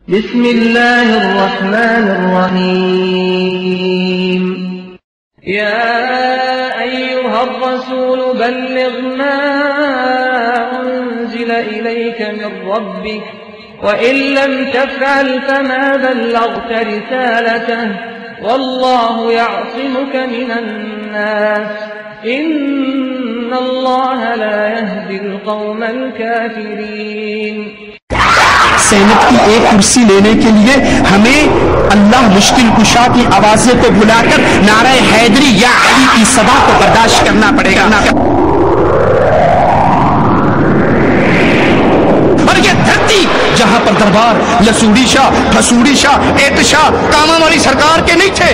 بسم الله الرحمن الرحيم يا أيها الرسول بلغ ما أنزل إليك من ربك وإن لم تفعل فما بلغت رسالته والله يعصمك من الناس إن الله لا يهدي القوم الكافرين. سینٹ کی ایک کرسی لینے کے لیے ہمیں اللہ مشکل کشا کی آوازیں کو بھلا کر نعرہ حیدری یا علی کی صدا کو برداشت کرنا پڑے گا. اور یہ دھرتی جہاں پر دربار لسوڑی شاہ، پھسوڑی شاہ، ایت شاہ، کاما والی سرکار کے نہیں تھے،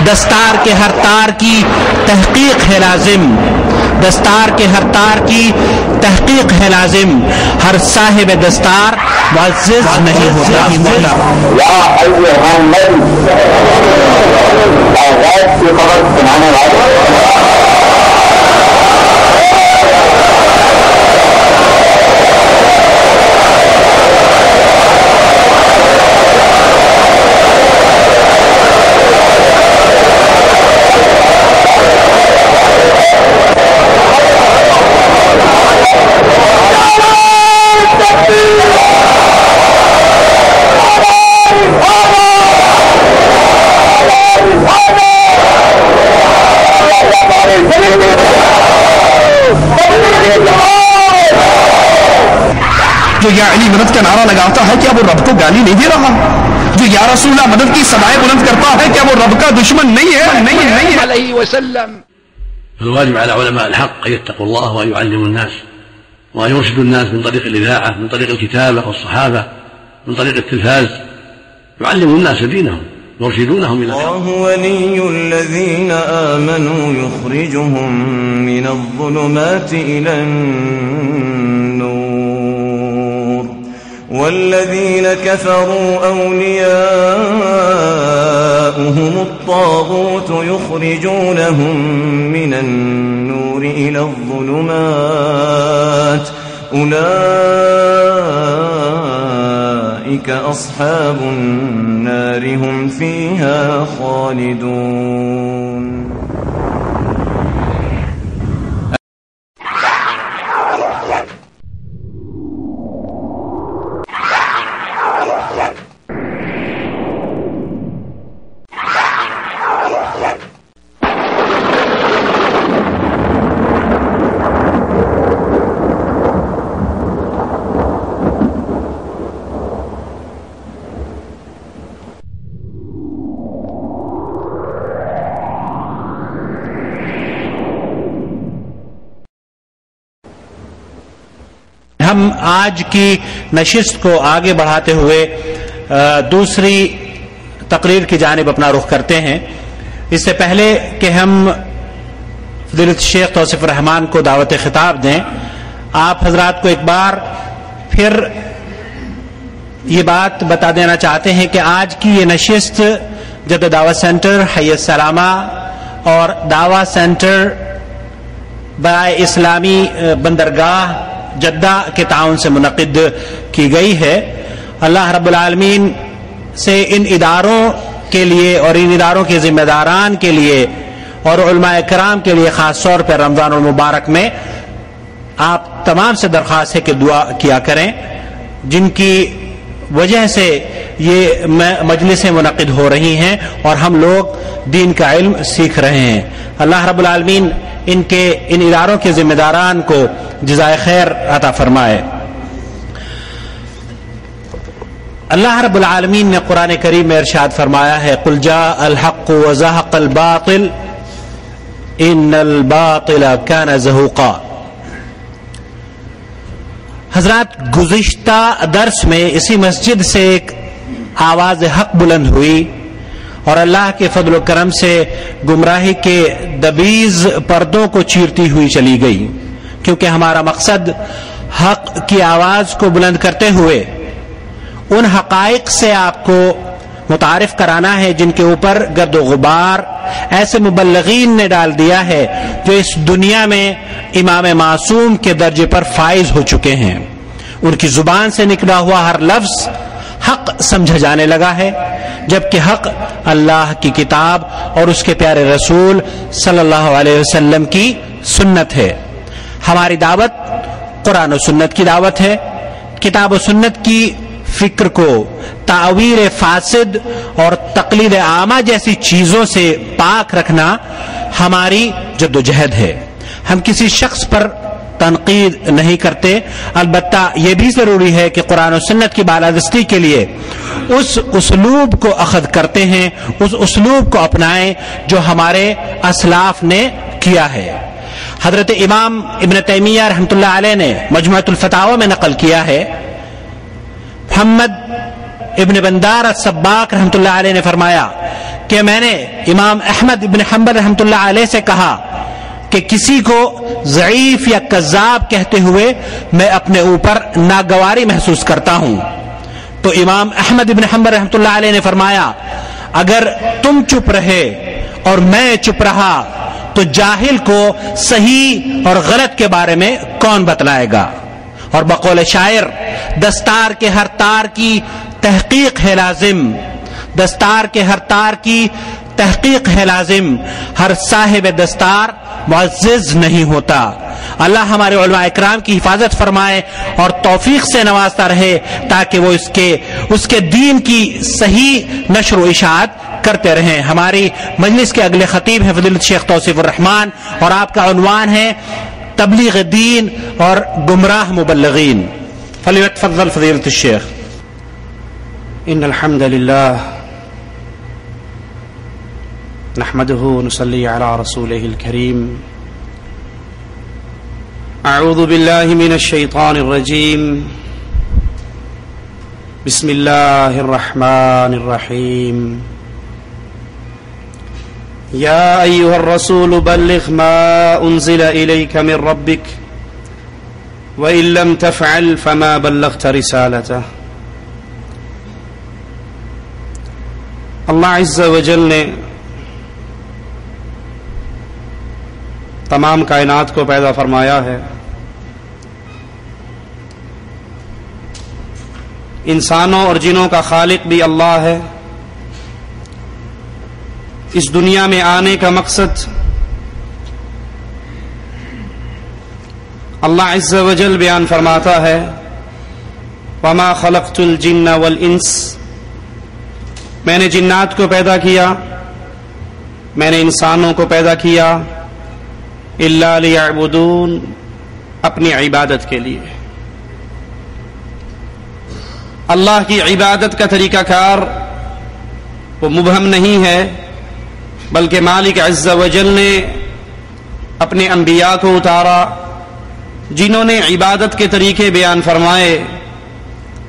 دستار کے ہر تار کی تحقیق ہے لازم، دستار کے ہر تار کی تحقیق ہے لازم، ہر صاحب دستار معزز نہیں ہوتا. یا ایھا النبی غیب کی خبر سنانے والے جو یا علی مدد کا نعرہ لگاتا ہے کیا وہ رب کو گالی نہیں دے رہا؟ جو یا رسول اللہ مدد کی صدائیں بلند کرتا ہے کیا وہ رب کا دشمن نہیں ہے؟ نہیں علیہ وسلم. الواجب على علماء الحق أن يتقوا الله وأن يعلموا الناس وأن يرشدوا الناس من طريق الإذاعة، من طريق الكتابة والصحافة، من طريق التلفاز، يعلموا الناس دينهم يرشدونهم إلى الحق. الله ولي الذين آمنوا يخرجهم من الظلمات إلى النور والذين كفروا أولياؤهم الطاغوت يخرجونهم من النور إلى الظلمات أولئك أصحاب النار هم فيها خالدون. ہم آج کی نشست کو آگے بڑھاتے ہوئے دوسری تقریر کی جانب اپنا رخ کرتے ہیں. اس سے پہلے کہ ہم فضیلت شیخ توصیف الرحمان کو دعوت خطاب دیں، آپ حضرات کو ایک بار پھر یہ بات بتا دینا چاہتے ہیں کہ آج کی یہ نشست جدہ دعوت سینٹر حی السلامہ اور دعوت سینٹر برائے اسلامی بندرگاہ جدہ کے تعاون سے منعقد کی گئی ہے. اللہ رب العالمین سے ان اداروں کے لیے اور ان اداروں کے ذمہ داران کے لیے اور علماء کرام کے لیے خاص طور پر رمضان المبارک میں آپ تمام سے درخواست ہے کہ دعا کیا کریں، جن کی وجہ سے یہ مجلسیں منعقد ہو رہی ہیں اور ہم لوگ دین کا علم سیکھ رہے ہیں. اللہ رب العالمین ان اداروں کے ذمہ داران کو جزائے خیر عطا فرمائے. اللہ رب العالمین نے قرآن کریم میں ارشاد فرمایا ہے قل جاء الحق وزهق الباطل ان الباطل كان زهوقا. حضرات گزشتہ درس میں اسی مسجد سے ایک آواز حق بلند ہوئی اور اللہ کے فضل و کرم سے گمراہی کے دبیز پردوں کو چیرتی ہوئی چلی گئی، کیونکہ ہمارا مقصد حق کی آواز کو بلند کرتے ہوئے ان حقائق سے آپ کو متعارف کرانا ہے جن کے اوپر گرد و غبار ایسے مبلغین نے ڈال دیا ہے جو اس دنیا میں امام معصوم کے درجے پر فائز ہو چکے ہیں. ان کی زبان سے نکلا ہوا ہر لفظ حق سمجھا جانے لگا ہے، جبکہ حق اللہ کی کتاب اور اس کے پیارے رسول صلی اللہ علیہ وسلم کی سنت ہے۔ ہماری دعوت قرآن و سنت کی دعوت ہے۔ کتاب و سنت کی فکر کو تعویر فاسد اور تقلید عامہ جیسی چیزوں سے پاک رکھنا ہماری جدوجہد ہے۔ ہم کسی شخص پر تنقید نہیں کرتے، البتہ یہ بھی ضروری ہے کہ قرآن و سنت کی بالادستی کے لیے اس اسلوب کو اخذ کرتے ہیں، اس اسلوب کو اپنائیں جو ہمارے اسلاف نے کیا ہے۔ حضرت امام ابن تیمیہ رحمۃ اللہ علیہ نے مجموعۃ الفتاوی میں نقل کیا ہے، محمد ابن بندار السباق رحمۃ اللہ علیہ نے فرمایا کہ میں نے امام احمد ابن حنبل رحمۃ اللہ علیہ سے کہا کہ کسی کو ضعیف یا کذاب کہتے ہوئے میں اپنے اوپر ناگواری محسوس کرتا ہوں، تو امام احمد ابن حنبل رحمۃ اللہ علیہ نے فرمایا اگر تم چپ رہے اور میں چپ رہا تو جاہل کو صحیح اور غلط کے بارے میں کون بتلائے گا؟ اور بقول شاعر، دستار کے ہر تار کی تحقیق ہے لازم، دستار کے ہر تار کی تحقیق ہے لازم، ہر صاحب دستار معزز نہیں ہوتا۔ اللہ ہمارے علماء اکرام کی حفاظت فرمائے اور توفیق سے نوازتا رہے تاکہ وہ اس کے دین کی صحیح نشر و اشاعت کرتے رہیں۔ ہماری مجلس کے اگلے خطیب ہیں فضیلت شیخ توصیف الرحمان، اور آپ کا عنوان ہے تبلیغ دین اور گمراہ مبلغین۔ فلیتفضل فضیلت الشیخ۔ ان الحمد للہ نحمده ونصلي على رسوله الكريم۔ اعوذ بالله من الشيطان الرجيم، بسم الله الرحمن الرحيم۔ يا أيها الرسول بلغ ما أنزل إليك من ربك وإن لم تفعل فما بلغت رسالته۔ اللہ عز وجل نے تمام کائنات کو پیدا فرمایا ہے، انسانوں اور جنوں کا خالق بھی اللہ ہے۔ اس دنیا میں آنے کا مقصد اللہ عز وجل بیان فرماتا ہے، وما خلقت الجن والانس، میں نے جنات کو پیدا کیا، میں نے انسانوں کو پیدا کیا، الا لیعبدون، اپنی عبادت کے لیے۔ اللہ کی عبادت کا طریقہ کار وہ مبہم نہیں ہے، بلکہ مالک عز وجل نے اپنے انبیاء کو اتارا جنہوں نے عبادت کے طریقے بیان فرمائے۔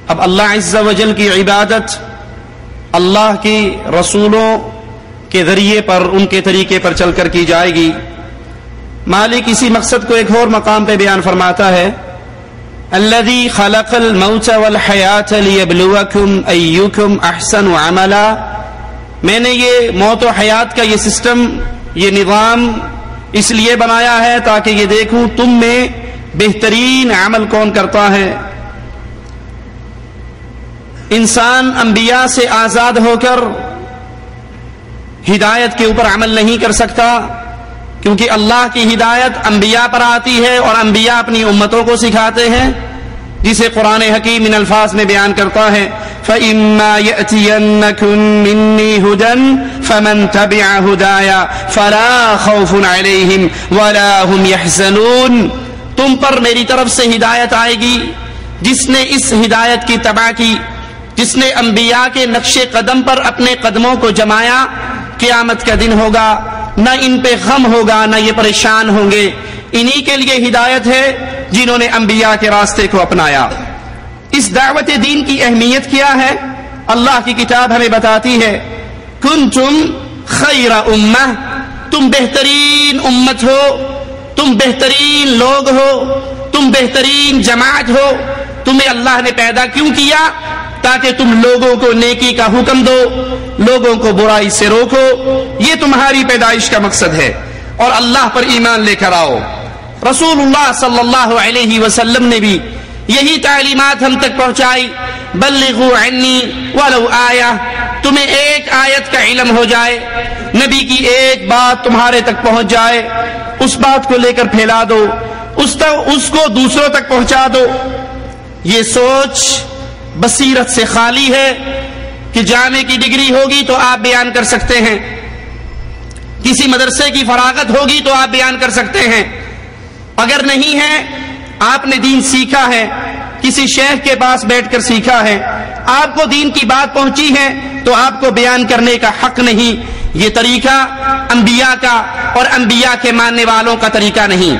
اب اللہ عز وجل کی عبادت اللہ کی رسولوں کے ذریعے پر، ان کے طریقے پر چل کر کی جائے گی۔ مالک اسی مقصد کو ایک اور مقام پہ بیان فرماتا ہے، الذی خلق الموت والحیات لیبلوکم ایکم احسن عملا، میں نے یہ موت و حیات کا یہ سسٹم، یہ نظام اس لیے بنایا ہے تاکہ یہ دیکھوں تم میں بہترین عمل کون کرتا ہے۔ انسان انبیاء سے آزاد ہو کر ہدایت کے اوپر عمل نہیں کر سکتا، کیونکہ اللہ کی ہدایت انبیاء پر آتی ہے اور انبیاء اپنی امتوں کو سکھاتے ہیں، جسے قرآن حکیم ان الفاظ میں بیان کرتا ہے، فَإِمَّا يَأْتِيَنَّكُم مِّنِّي هُدًى فَمَن تَبِعَ هُدَايَ فَلَا خَوْفٌ عَلَيْهِمْ وَلَا هُمْ يَحْزَنُونَ، تم پر میری طرف سے ہدایت آئے گی، جس نے اس ہدایت کی تبع کی، جس نے انبیاء کے نقش قدم پر اپنے قدموں کو جمایا، قیامت کا دن ہوگا، نہ ان پہ غم ہوگا، نہ یہ پریشان ہوں گے۔ انہی کے لیے ہدایت ہے جنہوں نے انبیاء کے راستے کو اپنایا۔ اس دعوت دین کی اہمیت کیا ہے؟ اللہ کی کتاب ہمیں بتاتی ہے، کنتم خیر امہ، تم بہترین امت ہو، تم بہترین لوگ ہو، تم بہترین جماعت ہو۔ تمہیں اللہ نے پیدا کیوں کیا؟ تاکہ تم لوگوں کو نیکی کا حکم دو، لوگوں کو برائی سے روکو، یہ تمہاری پیدائش کا مقصد ہے، اور اللہ پر ایمان لے کر آؤ۔ رسول اللہ صلی اللہ علیہ وسلم نے بھی یہی تعلیمات ہم تک پہنچائی. بلغوا عنی ولو آیہ، تمہیں ایک آیت کا علم ہو جائے، نبی کی ایک بات تمہارے تک پہنچ جائے، اس بات کو لے کر پھیلا دو، اس کو دوسروں تک پہنچا دو. یہ سوچ بصیرت سے خالی ہے کہ جامع کی ڈگری ہوگی تو آپ بیان کر سکتے ہیں، کسی مدرسے کی فراغت ہوگی تو آپ بیان کر سکتے ہیں. اگر نہیں ہے، آپ نے دین سیکھا ہے، کسی شیخ کے پاس بیٹھ کر سیکھا ہے، آپ کو دین کی بات پہنچی ہے تو آپ کو بیان کرنے کا حق نہیں. یہ طریقہ انبیاء کا اور انبیاء کے ماننے والوں کا طریقہ نہیں.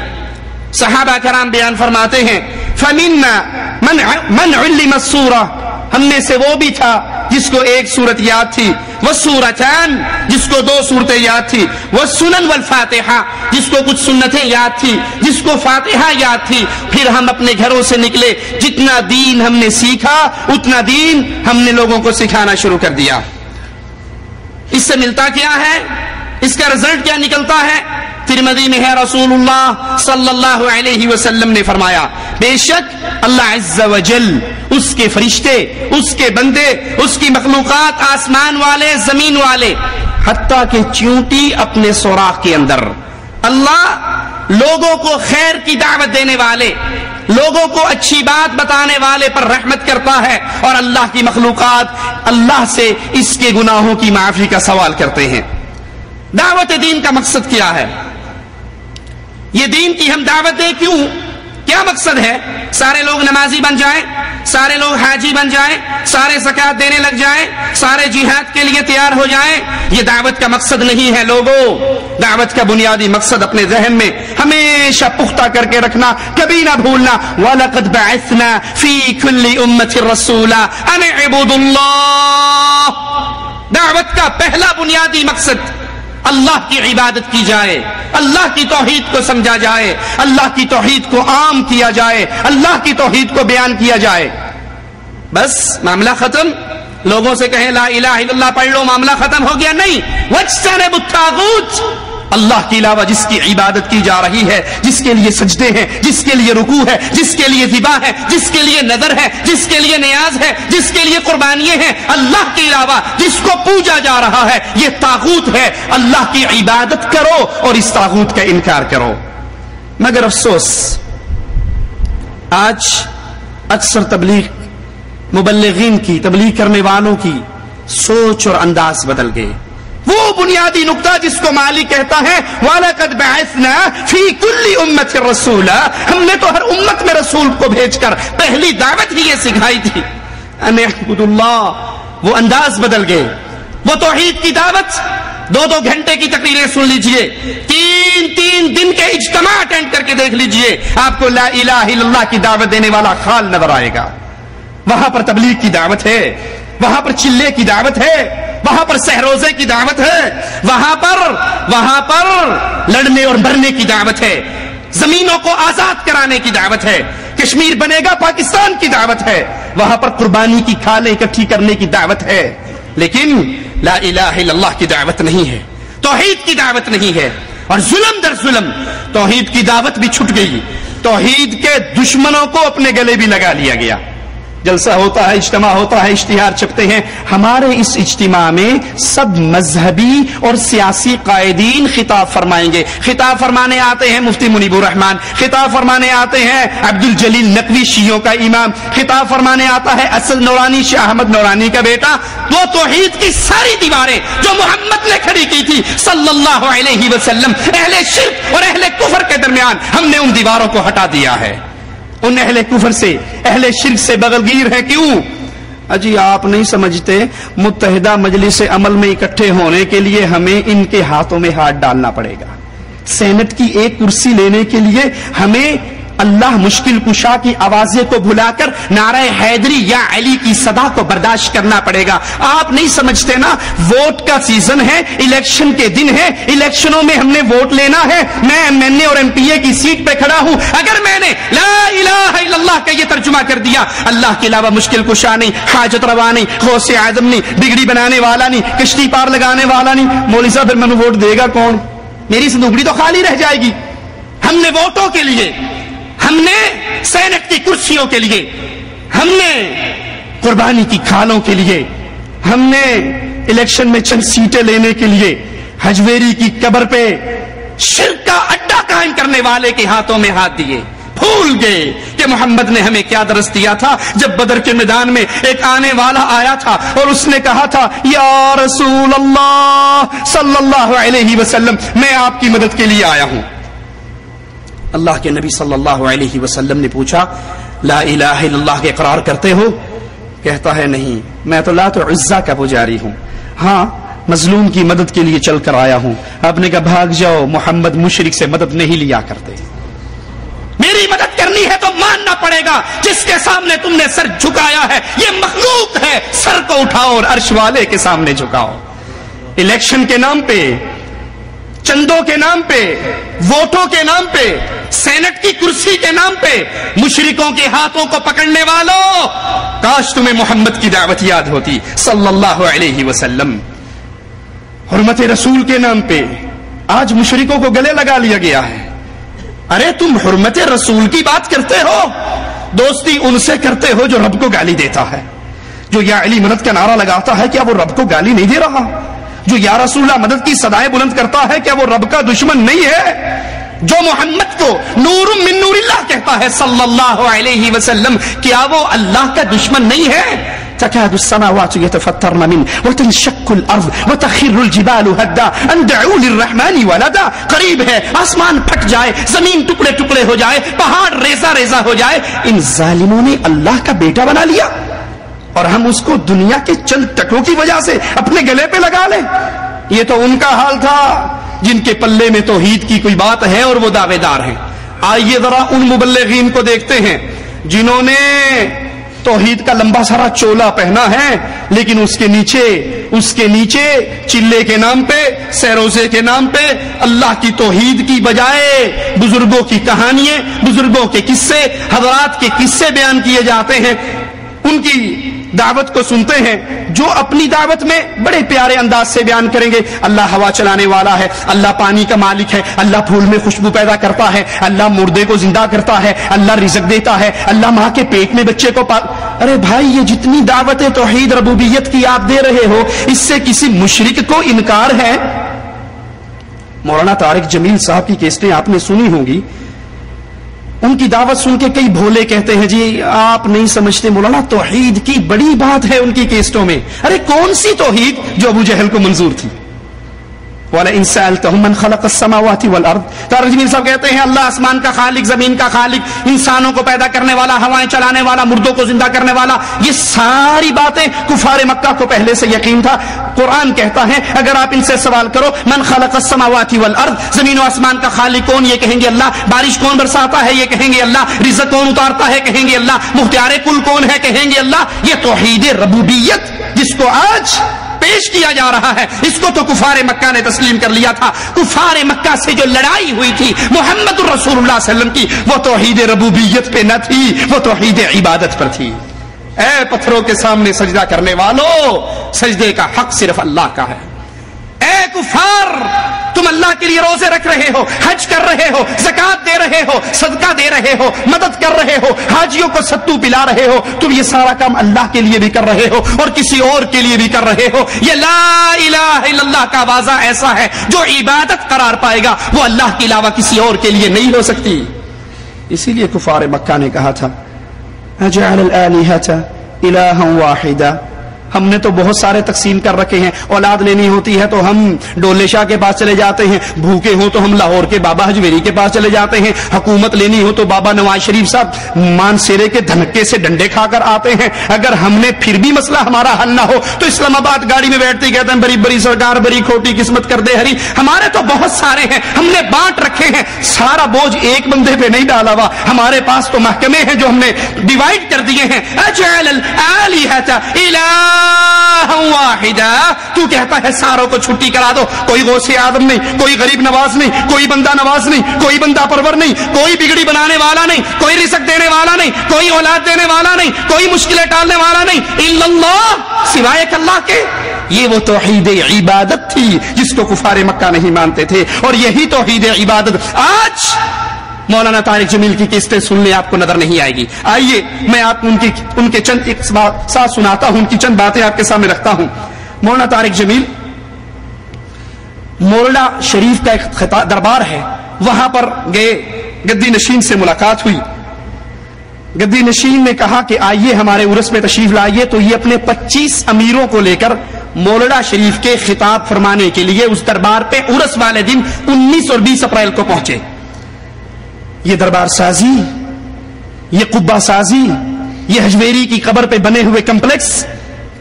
صحابہ کرام بیان فرماتے ہیں فَمِنَّا مَنْ عُلِّمَ السُّورَةَ، ہم میں سے وہ بھی تھا جس کو ایک سورت یاد تھی، وَالسُّورَتَانِ، جس کو 2 سورتیں یاد تھی، وَالسُّنَنْ وَالْفَاتِحَةِ، جس کو کچھ سنتیں یاد تھی، جس کو فاتحہ یاد تھی. پھر ہم اپنے گھروں سے نکلے، جتنا دین ہم نے سیکھا اتنا دین ہم نے لوگوں کو سکھانا شروع کر دیا. اس سے ملتا کیا ہے؟ اس کا رزلٹ کیا نکلتا ہے؟ ترمذی میں ہے رسول اللہ صلی اللہ علیہ وسلم نے فرمایا بے شک اللہ عز و جل، اس کے فرشتے، اس کے بندے، اس کی مخلوقات، آسمان والے، زمین والے، حتیٰ کہ چیونٹی اپنے سوراخ کے اندر، اللہ لوگوں کو خیر کی دعوت دینے والے، لوگوں کو اچھی بات بتانے والے پر رحمت کرتا ہے، اور اللہ کی مخلوقات اللہ سے اس کے گناہوں کی معافی کا سوال کرتے ہیں. دعوت دین کا مقصد کیا ہے؟ یہ دین کی ہم دعوت دیں کیوں؟ کیا مقصد ہے؟ سارے لوگ نمازی بن جائیں، سارے لوگ حاجی بن جائیں، سارے زکات دینے لگ جائیں، سارے جہاد کے لیے تیار ہو جائیں؟ یہ دعوت کا مقصد نہیں ہے لوگوں. دعوت کا بنیادی مقصد اپنے ذہن میں ہمیشہ پختہ کر کے رکھنا، کبھی نہ بھولنا. وَلَقَدْ بَعَثْنَا فِي كُلِّ أُمَّةٍ رَسُولًا أَنِ اعْبُدُوا اللَّهَ. دعوت کا پہلا بنیادی مقصد اللہ کی عبادت کی جائے، اللہ کی توحید کو سمجھا جائے، اللہ کی توحید کو عام کیا جائے، اللہ کی توحید کو بیان کیا جائے. بس معاملہ ختم. لوگوں سے کہیں لا الہ الا اللہ پڑھ لو، معاملہ ختم ہو گیا؟ نہیں. وَاجْتَنِبُوا الطَّاغُوتَ، اللہ کے علاوہ جس کی عبادت کی جا رہی ہے، جس کے لیے سجدے ہیں، جس کے لیے رکوع ہے، جس کے لیے ذبح ہے، جس کے لیے نذر ہے، جس کے لیے نیاز ہے، جس کے لیے قربانیاں ہیں، اللہ کے علاوہ جس کو پوجا جا رہا ہے، یہ طاغوت ہے. اللہ کی عبادت کرو اور اس طاغوت کا انکار کرو. مگر افسوس آج اکثر مبلغین کی، تبلیغ کرنے والوں کی سوچ اور انداز بدل گئے. وہ بنیادی نقطہ جس کو مالک کہتا ہے وَلَقَدْ بَعَثْنَا فِي كُلِّ أُمَّةٍ رَسُولًا، ہم نے تو ہر امت میں رسول کو بھیج کر پہلی دعوت ہی یہ سکھائی تھی أَنِ اعْبُدُوا اللَّهَ. وہ انداز بدل گئے. وہ توحید کی دعوت 2-2 گھنٹے کی تقریریں سن لیجئے، 3 دن کے اجتماع اٹینڈ کر کے دیکھ لیجئے، آپ کو لا الہ الا اللہ کی دعوت دینے والا خال نظر آئے گا. وہاں پر تبلیغ کی دعوت ہے، وہاں پر چلے کی دعوت ہے، وہاں پر سہروزے کی دعوت ہے، وہاں پر لڑنے اور مرنے کی دعوت ہے، زمینوں کو آزاد کرانے کی دعوت ہے، کشمیر بنے گا پاکستان کی دعوت ہے، وہاں پر قربانی کی کھالیں اکٹھی کرنے کی دعوت ہے. لیکن لا الہ الا اللہ کی دعوت نہیں ہے، توحید کی دعوت نہیں ہے. اور ظلم در ظلم توحید کی دعوت بھی چھٹ گئی، توحید کے دشمنوں کو اپنے گلے بھی لگا لیا گیا. جلسہ ہوتا ہے، اجتماع ہوتا ہے، اشتہار چھپتے ہیں. ہمارے اس اجتماع میں سب مذہبی اور سیاسی قائدین خطاب فرمائیں گے. خطاب فرمانے آتے ہیں مفتی منیب الرحمان، خطاب فرمانے آتے ہیں عبد الجلیل نقوی شیعوں کا امام، خطاب فرمانے آتا ہے اسد نورانی شاہ احمد نورانی کا بیٹا. وہ توحید کی ساری دیواریں جو محمد نے کھڑی کی تھی صلی اللہ علیہ وسلم، اہل شرک اور اہل کفر کے درمیان ہم نے ان دیواروں کو ہٹا دیا ہے. ان اہل کفر سے، اہل شرک سے بغلگیر ہیں. کیوں؟ اجی آپ نہیں سمجھتے متحدہ مجلس عمل میں اکٹھے ہونے کے لیے ہمیں ان کے ہاتھوں میں ہاتھ ڈالنا پڑے گا. سینٹ کی ایک کرسی لینے کے لیے ہمیں اللہ مشکل کشا کی آوازیں کو بھلا کر نعرہ حیدری یا علی کی صدا کو برداشت کرنا پڑے گا. آپ نہیں سمجھتے نا، ووٹ کا سیزن ہے، الیکشن کے دن ہے، الیکشنوں میں ہم نے ووٹ لینا ہے. میں MNA اور MPA کی سیٹ پہ کھڑا ہوں، اگر میں نے لا الہ الا اللہ کا یہ ترجمہ کر دیا، اللہ کے علاوہ مشکل کشا نہیں، حاجت روا نہیں، غوث اعظم نہیں، بگڑی بنانے والا نہیں، کشتی پار لگانے والا نہیں، مولوی صاحب پھر میں نے ووٹ دے گا کون؟ میری صندوقڑی تو خالی رہ جائے گی. ہم نے ووٹوں کے لیے، ہم نے سینٹ کی کرسیوں کے لیے، ہم نے قربانی کی کھالوں کے لیے، ہم نے الیکشن میں چند سیٹیں لینے کے لیے حجویری کی قبر پہ شرک کا اڈا قائم کرنے والے کے ہاتھوں میں ہاتھ دیے. بھول گئے کہ محمد نے ہمیں کیا درس دیا تھا جب بدر کے میدان میں ایک آنے والا آیا تھا اور اس نے کہا تھا یا رسول اللہ صلی اللہ علیہ وسلم میں آپ کی مدد کے لیے آیا ہوں. اللہ کے نبی صلی اللہ علیہ وسلم نے پوچھا لا الہ الا اللہ کے اقرار کرتے ہو؟ کہتا ہے نہیں، میں تو لات و عزا کا پجاری ہوں، ہاں مظلوم کی مدد کے لیے چل کر آیا ہوں. آپ نے کہا بھاگ جاؤ، محمد مشرک سے مدد نہیں لیا کرتے. میری مدد کرنی ہے تو ماننا پڑے گا جس کے سامنے تم نے سر جھکایا ہے یہ مخلوق ہے، سر کو اٹھاؤ اور عرش والے کے سامنے جھکاؤ. الیکشن کے نام پہ، چندوں کے نام پہ، ووٹوں کے نام پہ، سینٹ کی کرسی کے نام پہ مشرکوں کے ہاتھوں کو پکڑنے والوں، کاش تمہیں محمد کی دعوت یاد ہوتی صلی اللہ علیہ وسلم. حرمت رسول کے نام پہ آج مشرکوں کو گلے لگا لیا گیا ہے. ارے تم حرمت رسول کی بات کرتے ہو، دوستی ان سے کرتے ہو جو رب کو گالی دیتا ہے. جو یا علی مدد کا نعرہ لگاتا ہے کیا وہ رب کو گالی نہیں دے رہا؟ جو یا رسول اللہ مدد کی صدائیں بلند کرتا ہے کیا وہ رب کا دشمن نہیں ہے؟ جو محمد کو نور من نور اللہ کہتا ہے صلی اللہ علیہ وسلم کیا وہ اللہ کا دشمن نہیں ہے؟ تكاد السماوات يتفطرن منه وتنشق الارض وتخر الجبال هدا ان دعوا للرحمن ولدا. قریب ہے آسمان پھٹ جائے، زمین ٹکڑے ٹکڑے ہو جائے، پہاڑ ریزہ ریزہ ہو جائے. ان ظالموں نے اللہ کا بیٹا بنا لیا اور ہم اس کو دنیا کے چند ٹکوں کی وجہ سے اپنے گلے پہ لگا لیں. یہ تو ان کا حال تھا جن کے پلے میں توحید کی کوئی بات ہے اور وہ دعوے دار ہیں. آئیے ذرا ان مبلغین کو دیکھتے ہیں جنہوں نے توحید کا لمبا سارا چولا پہنا ہے لیکن اس کے نیچے چلے کے نام پہ، سیروزے کے نام پہ اللہ کی توحید کی بجائے بزرگوں کی کہانیاں، بزرگوں کے قصے، حضرات کے قصے بیان کیے جاتے ہیں. ان کی دعوت کو سنتے ہیں جو اپنی دعوت میں بڑے پیارے انداز سے بیان کریں گے اللہ ہوا چلانے والا ہے، اللہ پانی کا مالک ہے، اللہ پھول میں خوشبو پیدا کرتا ہے، اللہ مردے کو زندہ کرتا ہے، اللہ رزق دیتا ہے، اللہ ماں کے پیٹ میں بچے کو ارے بھائی یہ جتنی دعوت توحید ربوبیت کی آپ دے رہے ہو اس سے کسی مشرک کو انکار ہے؟ مولانا طارق جمیل صاحب کی کیسٹیں آپ نے سنی ہوں گی. ان کی دعوت سن کے کئی بھولے کہتے ہیں جی آپ نہیں سمجھتے مولانا توحید کی بڑی بات ہے ان کی کیسٹوں میں. ارے کون سی توحید جو ابو جہل کو منظور تھی؟ وَلَئِن سَأَلْتَهُم مَّن خَلَقَ السَّمَاوَاتِ وَالْأَرْضِ. طارق جمیل صاحب کہتے ہیں اللہ آسمان کا خالق، زمین کا خالق، انسانوں کو پیدا کرنے والا، ہوائیں چلانے والا، مردوں کو زندہ کرنے والا. یہ ساری باتیں کفار مکہ کو پہلے سے یقین تھا. قرآن کہتا ہے اگر آپ ان سے سوال کرو من خلق السماوات والارض، زمین و آسمان کا خالق کون؟ یہ کہیں گے اللہ. بارش کون برساتا ہے؟ یہ کہیں گے اللہ. رزق کون اتارتا ہے؟ کہیں گے اللہ. مختار کل کون ہے؟ کہیں گے اللہ. یہ توحید ربوبیت جس کو آج پیش کیا جا رہا ہے اس کو تو کفار مکہ نے تسلیم کر لیا تھا. کفار مکہ سے جو لڑائی ہوئی تھی محمد رسول اللہ صلی اللہ علیہ وسلم کی وہ توحید ربوبیت پہ نہ تھی، وہ توحید عبادت پر تھی. اے پتھروں کے سامنے سجدہ کرنے والوں، سجدے کا حق صرف اللہ کا ہے. اے کفار تم اللہ کے لیے روزے رکھ رہے ہو، حج کر رہے ہو، زکات دے رہے ہو، صدقہ دے رہے ہو، مدد کر رہے ہو، حاجیوں کو ستو پلا رہے ہو، تم یہ سارا کام اللہ کے لیے بھی کر رہے ہو اور کسی اور کے لیے بھی کر رہے ہو. یہ لا الہ الا اللہ کا واضح ایسا ہے جو عبادت قرار پائے گا وہ اللہ کے علاوہ کسی اور کے لیے نہیں ہو سکتی. اسی لیے کفار مکہ نے کہا تھا اجعل الآلہۃ الہا واحدا. ہم نے تو بہت سارے تقسیم کر رکھے ہیں. اولاد لینی ہوتی ہے تو ہم ڈولے شاہ کے پاس چلے جاتے ہیں، بھوکے ہوں تو ہم لاہور کے بابا حجویری کے پاس چلے جاتے ہیں، حکومت لینی ہو تو بابا نواز شریف صاحب مانسیرے کے دھنکے سے ڈنڈے کھا کر آتے ہیں. اگر ہم نے پھر بھی مسئلہ ہمارا حل نہ ہو تو اسلام آباد گاڑی میں بیٹھتے ہی کہتے ہیں بڑی بڑی سرکار بڑی کھوٹی قسمت کر دے ہری. ہمارے تو بہت سارے ہیں، ہم نے بانٹ رکھے ہیں، سارا بوجھ ایک بندے پہ نہیں ڈالا ہوا. ہمارے پاس تو محکمے ہیں جو ہم نے ڈیوائڈ کر دیے ہیں. اجعل الآلہۃ الہا واحدا. تو کہتا ہے ساروں کو چھٹی کرا دو، کوئی غوث اعظم نہیں، کوئی غریب نواز نہیں، کوئی بندہ نواز نہیں، کوئی بندہ پرور نہیں، کوئی بگڑی بنانے والا نہیں، کوئی رزق دینے والا نہیں، کوئی اولاد دینے والا نہیں، کوئی مشکلیں ٹالنے والا نہیں، الا اللہ، سوائے اللہ کے. یہ وہ توحید عبادت تھی جس کو کفار مکہ نہیں مانتے تھے اور یہی توحید عبادت آج مولانا طارق جمیل کی قسطیں سن لیں, آپ کو نظر نہیں آئے گی. آئیے میں آپ ان کے چند ایک ساتھ سناتا ہوں, ان کی چند باتیں آپ کے سامنے رکھتا ہوں. مولانا طارق جمیل مورڈا شریف کا ایک دربار ہے, وہاں پر گئے, گدی نشین سے ملاقات ہوئی. گدی نشین نے کہا کہ آئیے ہمارے عرس میں تشریف لائیے. تو یہ اپنے 25 امیروں کو لے کر مولڈا شریف کے خطاب فرمانے کے لیے اس دربار پہ عرس والے دن 19 اور 20 اپریل کو پہنچے. یہ دربار سازی, یہ قبہ سازی, یہ حجویری کی قبر پہ بنے ہوئے کمپلیکس,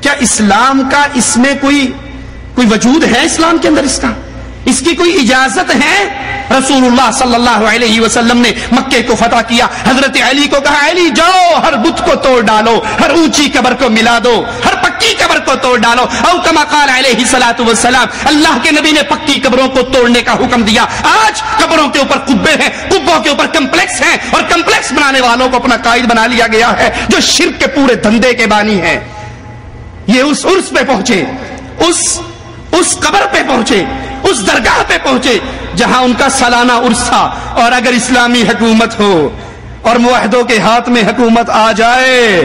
کیا اسلام کا اس میں کوئی وجود ہے؟ اسلام کے اندر اس کی کوئی اجازت ہے؟ رسول اللہ صلی اللہ علیہ وسلم نے مکے کو فتح کیا, حضرت علی کو کہا علی جاؤ ہر بت کو توڑ ڈالو, ہر اونچی قبر کو ملا دو, ہر پکی قبر کو توڑ ڈالو. او کما قال علیہ الصلوۃ والسلام, اللہ کے نبی نے پکی قبروں کو توڑنے کا حکم دیا. آج قبروں کے اوپر قبے ہیں, قبوں کے اوپر کمپلیکس ہیں, اور کمپلیکس بنانے والوں کو اپنا قائد بنا لیا گیا ہے جو شرک کے پورے دھندے کے بانی ہیں. یہ اس عرس پہ پہنچے, اس قبر پہ پہنچے, اس درگاہ پہ پہنچے جہاں ان کا سالانہ عرس تھا. اور اگر اسلامی حکومت ہو اور موحدوں کے ہاتھ میں حکومت آ جائے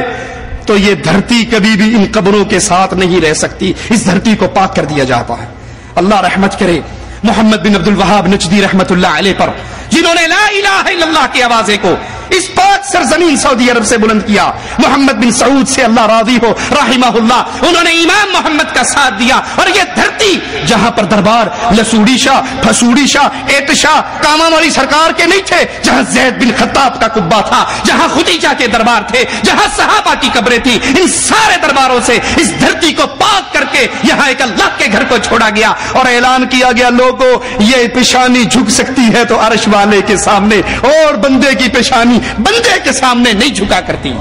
تو یہ دھرتی کبھی بھی ان قبروں کے ساتھ نہیں رہ سکتی, اس دھرتی کو پاک کر دیا جاتا ہے. اللہ رحمت کرے محمد بن عبد الوہاب نجدی رحمت اللہ علیہ پر, جنہوں نے لا الہ الا اللہ کی آوازیں کو اس پاک سرزمین سعودی عرب سے بلند کیا. محمد بن سعود سے اللہ راضی ہو رحمہ اللہ, انہوں نے امام محمد کا ساتھ دیا. اور یہ دھرتی جہاں پر دربار لسوڑی شاہ, پھسوڑی شاہ, ایت شاہ, کاما مولی سرکار کے نہیں تھے, جہاں زید بن خطاب کا قبہ تھا, جہاں خدیجہ کے دربار تھے, جہاں صحابہ کی قبریں تھیں, ان سارے درباروں سے اس دھرتی کو پاک کر کے یہاں ایک اللہ کے گھر کو چھوڑا گیا. اور اعلان کیا گیا لوگوں یہ پیشانی جھک سکتی ہے تو عرش والے کے سامنے, اور بندے کی پیشانی بندے کے سامنے نہیں جھکا کرتی.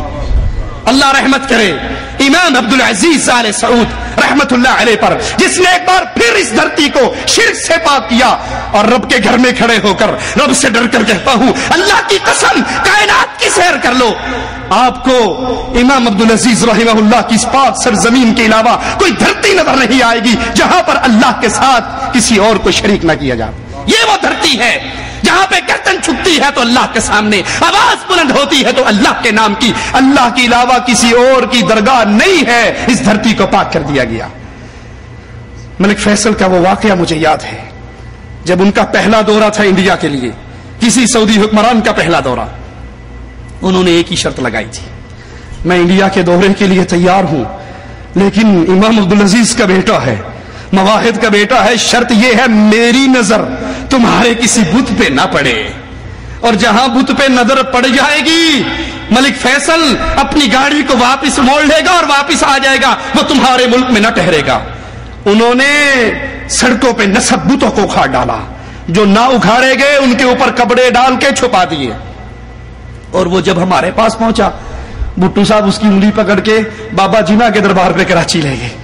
اللہ رحمت کرے امام عبد العزیز آل سعود رحمت اللہ علیہ پر, جس نے ایک بار پھر اس دھرتی کو شرک سے پاک کیا اور رب کے گھر میں کھڑے ہو کر رب سے ڈر کر کہتا ہوں اللہ کی قسم کائنات کی سیر کر لو, آپ کو امام عبد العزیز رحمہ اللہ کی اس پاک سرزمین کے علاوہ کوئی دھرتی نظر نہیں آئے گی جہاں پر اللہ کے ساتھ کسی اور کو شریک نہ کیا جائے. یہ وہ دھرتی ہے جہاں پہ گردن چھکتی ہے تو اللہ کے سامنے آواز بلند ہوتی ہے تو اللہ کے نام کی, اللہ کے علاوہ کسی اور کی درگاہ نہیں ہے. اس دھرتی کو پاک کر دیا گیا. ملک فیصل کا وہ واقعہ مجھے یاد ہے, جب ان کا پہلا دورہ تھا انڈیا کے لیے, کسی سعودی حکمران کا پہلا دورہ, انہوں نے ایک ہی شرط لگائی تھی, میں انڈیا کے دورے کے لیے تیار ہوں لیکن امام عبدالعزیز کا بیٹا ہے, مواحد کا بیٹا ہے, شرط یہ ہے میری نظر تمہارے کسی بت پہ نہ پڑے, اور جہاں بت پہ نظر پڑ جائے گی ملک فیصل اپنی گاڑی کو واپس موڑ لے گا اور واپس آ جائے گا, وہ تمہارے ملک میں نہ ٹھہرے گا. انہوں نے سڑکوں پہ نصب بتوں کو اکھاڑ ڈالا, جو نہ اکھاڑے گئے ان کے اوپر کپڑے ڈال کے چھپا دیے. اور وہ جب ہمارے پاس پہنچا, بھٹو صاحب اس کی انگلی پکڑ کے بابا جینا کے دربار پہ کراچی لے گئے.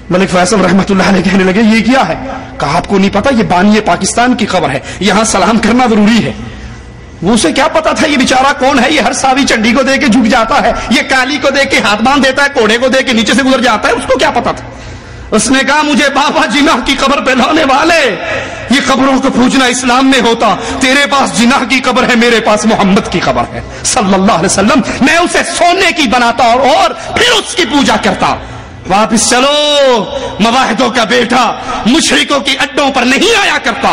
ملک فیصل رحمت اللہ علیہ کہنے لگے یہ کیا ہے؟ کہا آپ کو نہیں پتا یہ بانی پاکستان کی خبر ہے, یہاں سلام کرنا ضروری ہے. وہ اسے کیا پتا تھا یہ بیچارہ کون ہے, یہ ہر ساوی چنڈی کو دے کے جھک جاتا ہے, یہ کالی کو دے کے ہاتھ باندھ دیتا ہے, کوڑے کو دے کے نیچے سے گزر جاتا ہے, اس کو کیا پتا تھا؟ اس نے کہا مجھے بابا جناح کی قبر پہ لانے والے, یہ قبروں کو پوجنا اسلام میں ہوتا, تیرے پاس جناح کی قبر ہے, میرے پاس محمد کی قبر ہے صلی اللہ علیہ وسلم, میں اسے سونے کی بناتا اور پھر اس کی پوجا کرتا. واپس چلو, مواحدوں کا بیٹا مشرکوں کی اڈوں پر نہیں آیا کرتا.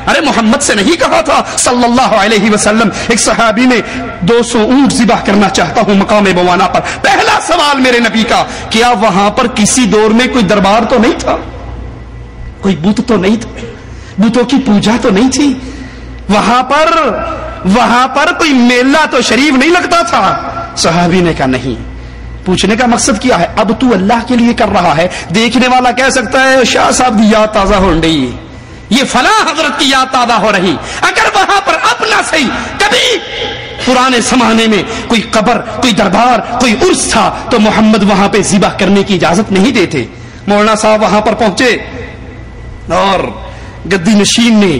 ارے محمد سے نہیں کہا تھا صلی اللہ علیہ وسلم, ایک صحابی نے 200 اونٹ ذبح کرنا چاہتا ہوں مقام بوانا پر. پہلا سوال میرے نبی کا, کیا وہاں پر کسی دور میں کوئی دربار تو نہیں تھا, کوئی بت تو نہیں تھا, بتوں کی پوجا تو نہیں تھی وہاں پر کوئی میلہ تو شریف نہیں لگتا تھا؟ صحابی نے کہا نہیں. پوچھنے کا مقصد کیا ہے؟ اب تو اللہ کے لیے کر رہا ہے, دیکھنے والا کہہ سکتا ہے شاہ صاحب کی یاد تازہ ہو رہی, یہ فلاں حضرت کی یاد تازہ ہو رہی. اگر وہاں پر اپنا صحیح کبھی پرانے زمانے میں کوئی قبر, کوئی دربار, کوئی عرس تھا تو محمد وہاں پہ ذبح کرنے کی اجازت نہیں دیتے. مولانا صاحب وہاں پر پہنچے اور گدی نشین نے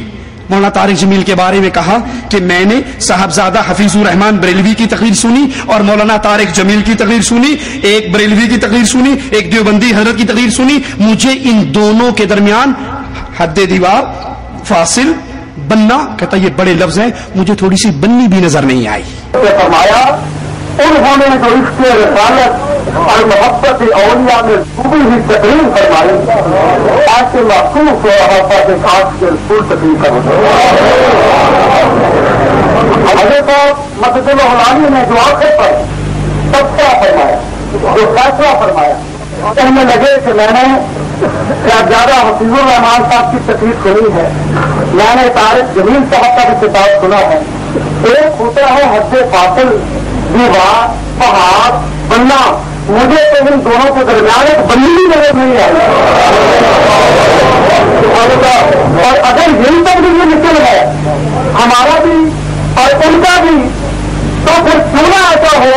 مولانا طارق جمیل کے بارے میں کہا کہ میں نے صاحبزادہ حفیظ الرحمان بریلوی کی تقریر سنی اور مولانا طارق جمیل کی تقریر سنی, ایک بریلوی کی تقریر سنی, ایک دیوبندی حضرت کی تقریر سنی. مجھے ان دونوں کے درمیان حد دیوار, فاصل, بننا، کہتا یہ بڑے لفظ ہیں، مجھے تھوڑی سی بننی بھی نظر نہیں آئی. فرمایا انہوں نے جو اس کے رسالت اور محبت اولیاء میں ڈوبی ہوئی تقریر فرمائی، ایسے محسوس ہو رہا تھا کہ خاص کے پور تقریر کر حضرت مسجد الحرانی نے جو آخر پر تبصرہ فرمایا، جو فیصلہ فرمایا، کہنے لگے کہ میں نے زیادہ حفیظ الرحمان صاحب کی تقریر سنی ہے، میں نے طارق جمیل صاحب کا بھی کتاب سنا ہے. ایک ہوتا ہے حد فاصل، دیوار، پہاڑ، بننا، مجھے تو ان دونوں کے درمیان ایک بنی بھی نظر نہیں آئی. اور اگر یہی تبدیلی نکل ہے ہمارا بھی اور ان کا بھی، تو پھر کیوں نہ ایسا ہو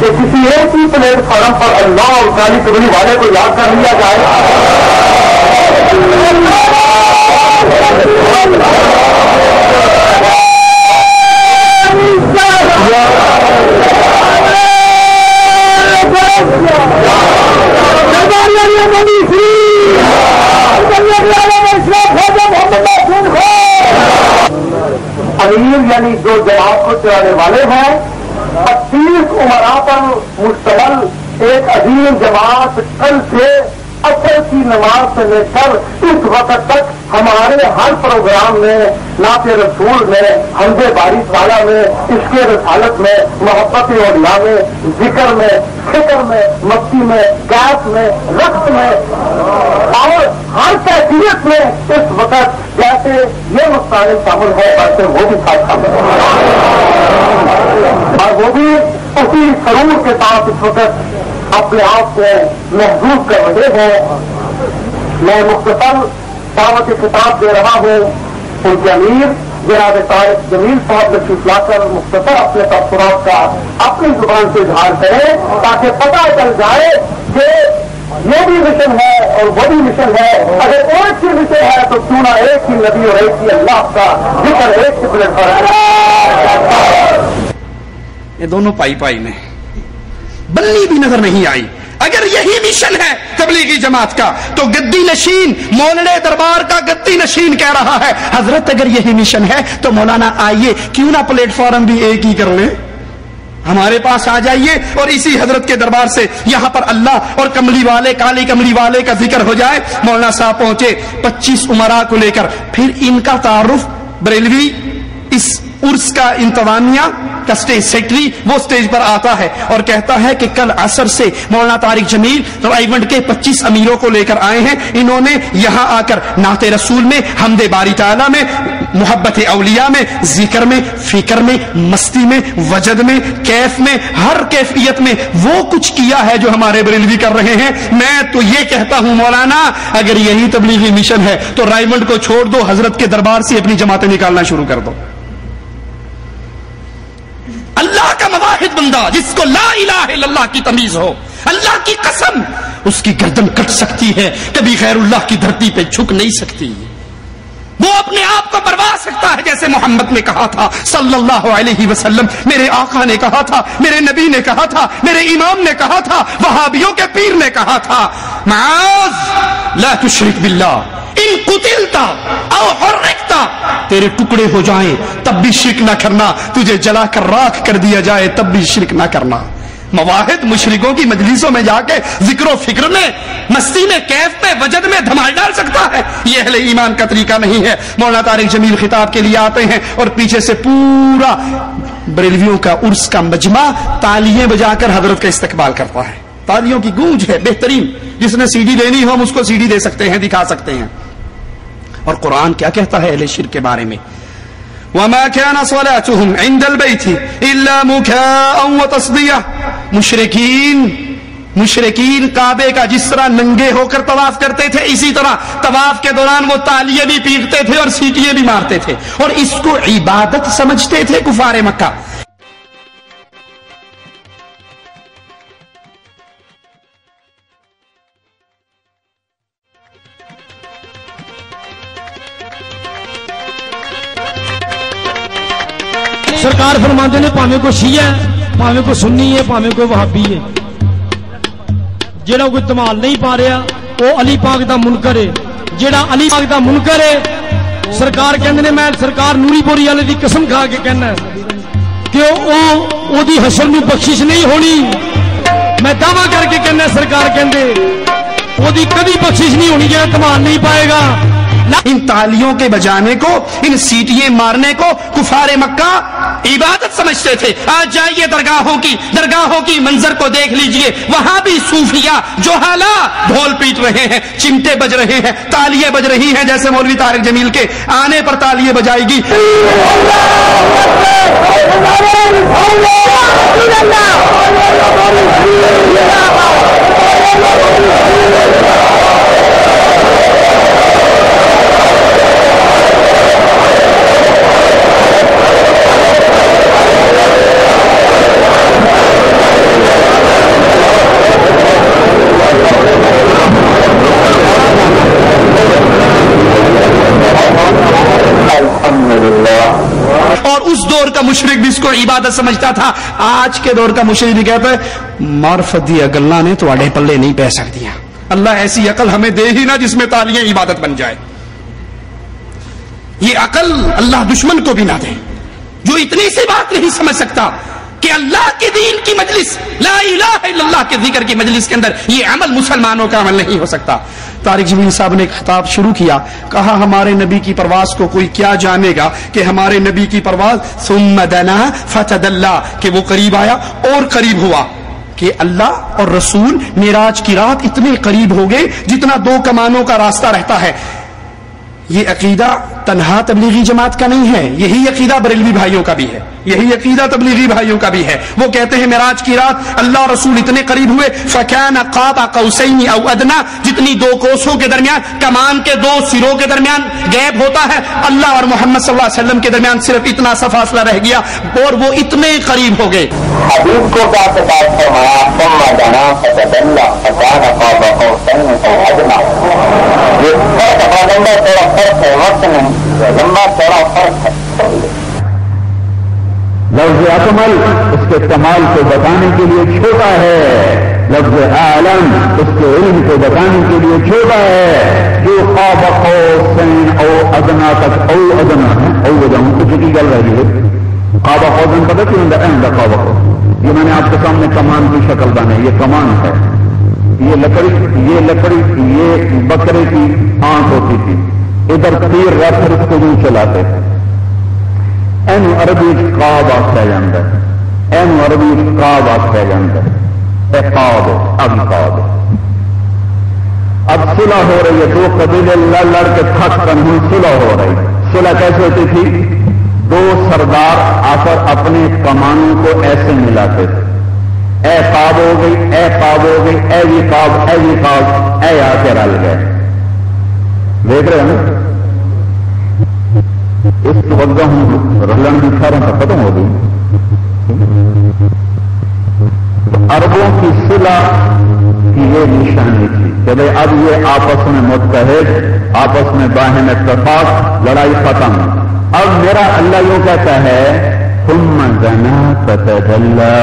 کہ کسی ایک ہی پلیٹ فارم پر اللہ اور کالی کبھی والے کو یاد کر لیا جائے. امیر یعنی جو جماعت کو چلانے والے ہیں، 30 عمرا پر مشتمل ایک عظیم جماعت کل سے اثر کی نماز سے لے کر اس وقت تک ہمارے ہر پروگرام میں، نعت رسول میں، حمد باری تعالیٰ میں، عشق رسالت میں، محبت اولیاء میں، ذکر میں، فکر میں، مستی میں، کیف میں، رقص میں اور ہر کیفیت میں اس وقت جیسے یہ مسائل شامل ہے ویسے وہ بھی ساتھ شامل ہے، اور وہ بھی اسی سرور کے ساتھ اس وقت اپنے آپ کو محدود کر رہے ہیں. میں مختصر دعوت کتاب دے رہا ہوں. ان کے امیر جناب طارق جمیل صاحب نے لا کر مختصر اپنے تبصرات کا اپنی زبان سے اظہار کریں تاکہ پتہ چل جائے کہ یہ بھی مشن ہے اور وہ بھی مشن ہے. اگر ایک ہی مشن ہے تو کیوں نہ ایک ہی نبی اور ایک ہی اللہ کا ذکر ایک ہی پلیٹ پر ہے. یہ دونوں پائی پائی میں بننی بھی نظر نہیں آئی. اگر یہی مشن ہے تبلیغی جماعت کا تو گدی نشین مولڑے دربار کا گدی نشین کہہ رہا ہے حضرت اگر یہی مشن ہے تو مولانا آئیے کیوں نہ پلیٹ فارم بھی ایک ہی کر لیں، ہمارے پاس آ جائیے اور اسی حضرت کے دربار سے یہاں پر اللہ اور کملی والے کالی کملی والے کا ذکر ہو جائے. مولانا صاحب پہنچے 25 عمرا کو لے کر، پھر ان کا تعارف بریلوی اس عرس کا انتظامیہ کا اسٹیج سیکرٹری وہ اسٹیج پر آتا ہے اور کہتا ہے کہ کل عصر سے مولانا طارق جمیل رائیونڈ کے 25 امیروں کو لے کر آئے ہیں. انہوں نے یہاں آ کر نعت رسول میں، حمد باری تعالیٰ میں، محبت اولیاء میں، ذکر میں، فکر میں، مستی میں، وجد میں، کیف میں، ہر کیفیت میں وہ کچھ کیا ہے جو ہمارے بریلوی کر رہے ہیں. میں تو یہ کہتا ہوں مولانا اگر یہی تبلیغی مشن ہے تو رائیونڈ کو چھوڑ دو، حضرت کے دربار سے اپنی جماعتیں نکالنا شروع کر دو. اللہ کا مواحد بندہ جس کو لا الہ الا اللہ کی تمیز ہو، اللہ کی قسم اس کی گردن کٹ سکتی ہے، کبھی غیر اللہ کی دھرتی پہ جھک نہیں سکتی. وہ اپنے آپ کو بروا سکتا ہے جیسے محمد نے کہا تھا صلی اللہ علیہ وسلم، میرے آقا نے کہا تھا، میرے نبی نے کہا تھا، میرے امام نے کہا تھا، وہابیوں کے پیر نے کہا تھا معاذ لا تشرک باللہ ان قتلتا او حرقتا، تیرے ٹکڑے ہو جائیں تب بھی شرک نہ کرنا، تجھے جلا کر راکھ کر دیا جائے تب بھی شرک نہ کرنا. مواحد مشرکوں کی مجلسوں میں جا کے ذکر و فکر میں، مستی میں، کیف میں، وجد میں دھمال ڈال سکتا ہے، یہ اہل ایمان کا طریقہ نہیں ہے. مولانا طارق جمیل خطاب کے لیے آتے ہیں اور پیچھے سے پورا بریلویوں کا عرس کا مجمع تالیاں بجا کر حضرت کا استقبال کرتا ہے. تالیوں کی گونج ہے بہترین، جس نے سی ڈی لینی ہو ہم اس کو سی ڈی دے سکتے ہیں، دکھا سکتے ہیں. اور قرآن کیا کہتا ہے اہل شرک کے بارے میں؟ وَمَا كَانَ صَلَاتُهُمْ عِنْدَ الْبَيْتِ إِلَّا مُكَاءً وَتَصْدِيَةً. مشرکین کعبے کا جس طرح ننگے ہو کر طواف کرتے تھے، اسی طرح طواف کے دوران وہ تالیاں بھی پیٹتے تھے اور سیٹیاں بھی مارتے تھے، اور اس کو عبادت سمجھتے تھے کفار مکہ. سرکار فرماتے نے پاویں کو شیعہ ہے، پاویں کو سنی ہے، پاویں کو وہابی ہے، جڑا کوئی تمال نہیں پا رہا وہ علی پاک دا منکر ہے، جڑا علی پاک دا منکر ہے سرکار کہندے نے میں سرکار نوری پوری والے دی قسم کھا کے کہنا کہ او دی حشر میں بخشش نہیں ہونی. میں دعویٰ کر کے کہنا سرکار کہندے او دی کبھی بخشش نہیں ہونی جہاں کمال نہیں پائے گا. ان تالیوں کے بجانے کو، ان سیٹیاں مارنے کو کفار مکہ عبادت سمجھتے تھے. آج جائیے درگاہوں کی منظر کو دیکھ لیجئے، وہاں بھی صوفیاء جوہلا ڈھول پیٹ رہے ہیں، چمٹے بج رہے ہیں، تالیاں بج رہی ہیں. جیسے مولوی طارق جمیل کے آنے پر تالیاں بجائے گی. اور اس دور کا مشرک بھی اس کو عبادت سمجھتا تھا. آج کے دور کا مشرک بھی کہتا ہے معرفت دی اگلاں نے تواڈے پلے نہیں پہ سکتیاں. اللہ ایسی عقل ہمیں دے ہی نہ جس میں تالیاں عبادت بن جائے. یہ عقل اللہ دشمن کو بھی نہ دے جو اتنی سی بات نہیں سمجھ سکتا کہ اللہ کے دین کی مجلس، لا الہ الا اللہ کے ذکر کی مجلس کے اندر یہ عمل مسلمانوں کا عمل نہیں ہو سکتا. طارق جمیل صاحب نے ایک خطاب شروع کیا، کہا ہمارے نبی کی پرواز کو کوئی کیا جانے گا کہ ہمارے نبی کی پرواز ثم دنا فتدلا، کہ وہ قریب آیا اور قریب ہوا. کہ اللہ اور رسول معراج کی رات اتنے قریب ہو گئے جتنا 2 کمانوں کا راستہ رہتا ہے. یہ عقیدہ تنہا تبلیغی جماعت کا نہیں ہے، یہی عقیدہ بریلوی بھائیوں کا بھی ہے، یہی عقیدہ تبلیغی بھائیوں کا بھی ہے. وہ کہتے ہیں معراج کی رات اللہ اور رسول اتنے قریب ہوئے، فکان قاب قوسین او ادنا، جتنی 2 کوسوں کے درمیان، کمان کے 2 سروں کے درمیان گیپ ہوتا ہے، اللہ اور محمد صلی اللہ علیہ وسلم کے درمیان صرف اتنا سا فاصلہ رہ گیا اور وہ اتنے قریب ہو گئے. حبیب کو کیا خطاب فرمایا؟ ثم دنا فتدلا فكان قاب قوسين او ادنى. یہ فرق لمبا چوڑا فرق ہے، وقت نہیں، لمبا چوڑا فرق ہے. لفظ اکمل اس کے کمال کو بتانے کے لیے چھوٹا ہے، لفظ عالم اس کے علم کو بتانے کے لیے چھوٹا ہے. جو قاب قوسین او ادنا تک، او ادنا ہے، او ادنا کچھ کی گل رہی ہے. قاب قوسین پتہ کیوں اندر اہم دا قاب قوسین، یہ میں نے آپ کے سامنے کمان کی شکل بنائی، یہ کمان ہے. یہ لکڑی یہ بکرے کی آنکھ ہوتی تھی، ادھر تیر رکھ کر اس کو یوں چلاتے تھے. اینو عربی قاب آخیا جاتا ہے، اینو عربی قاب آخیا جاتا ہے. قاب اب اب صلح ہو رہی ہے، 2 قبیلے لڑ کے تھک کر صلح ہو رہی. صلح کیسے ہوتی تھی؟ 2 سردار آ کر اپنے کمانوں کو ایسے ملاتے تھے، اے قاب ہو گئی، اے قاب ہو گئی، اے بھی قاب، اے بھی قاب، اے آ کے رل گئے. دیکھ رہے ہیں اس وقت ہم رلن کی خیروں کا ختم ہو گئی. عربوں کی صلح کی یہ نشانی تھی کہ بھائی اب یہ آپس میں متحد، آپس میں باہم اتفاق، لڑائی ختم. اب میرا اللہ یوں کہتا ہے ثم دنا فتدلا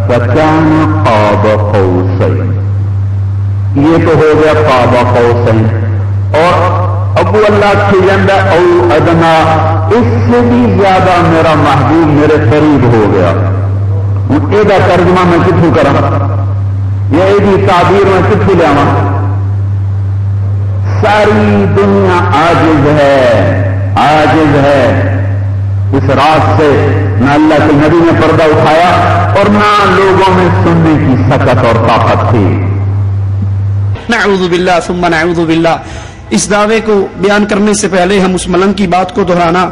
فكان قاب قوسين. یہ تو ہو گیا قاب قوسين. اور ابو اللہ کھیلندا او ادنا، اس سے بھی زیادہ میرا محبوب میرے قریب ہو گیا. یہ ترجمہ میں کتوں کرا، یہ تعبیر میں کتوں لیا. ساری دنیا عاجز ہے اس رات سے. نہ اللہ کے نبی نے پردہ اٹھایا اور نہ لوگوں میں سننے کی سکت اور طاقت تھی. نعوذ باللہ ثم نعوذ باللہ. اس دعوے کو بیان کرنے سے پہلے ہم اس ملنگ کی بات کو دہرانا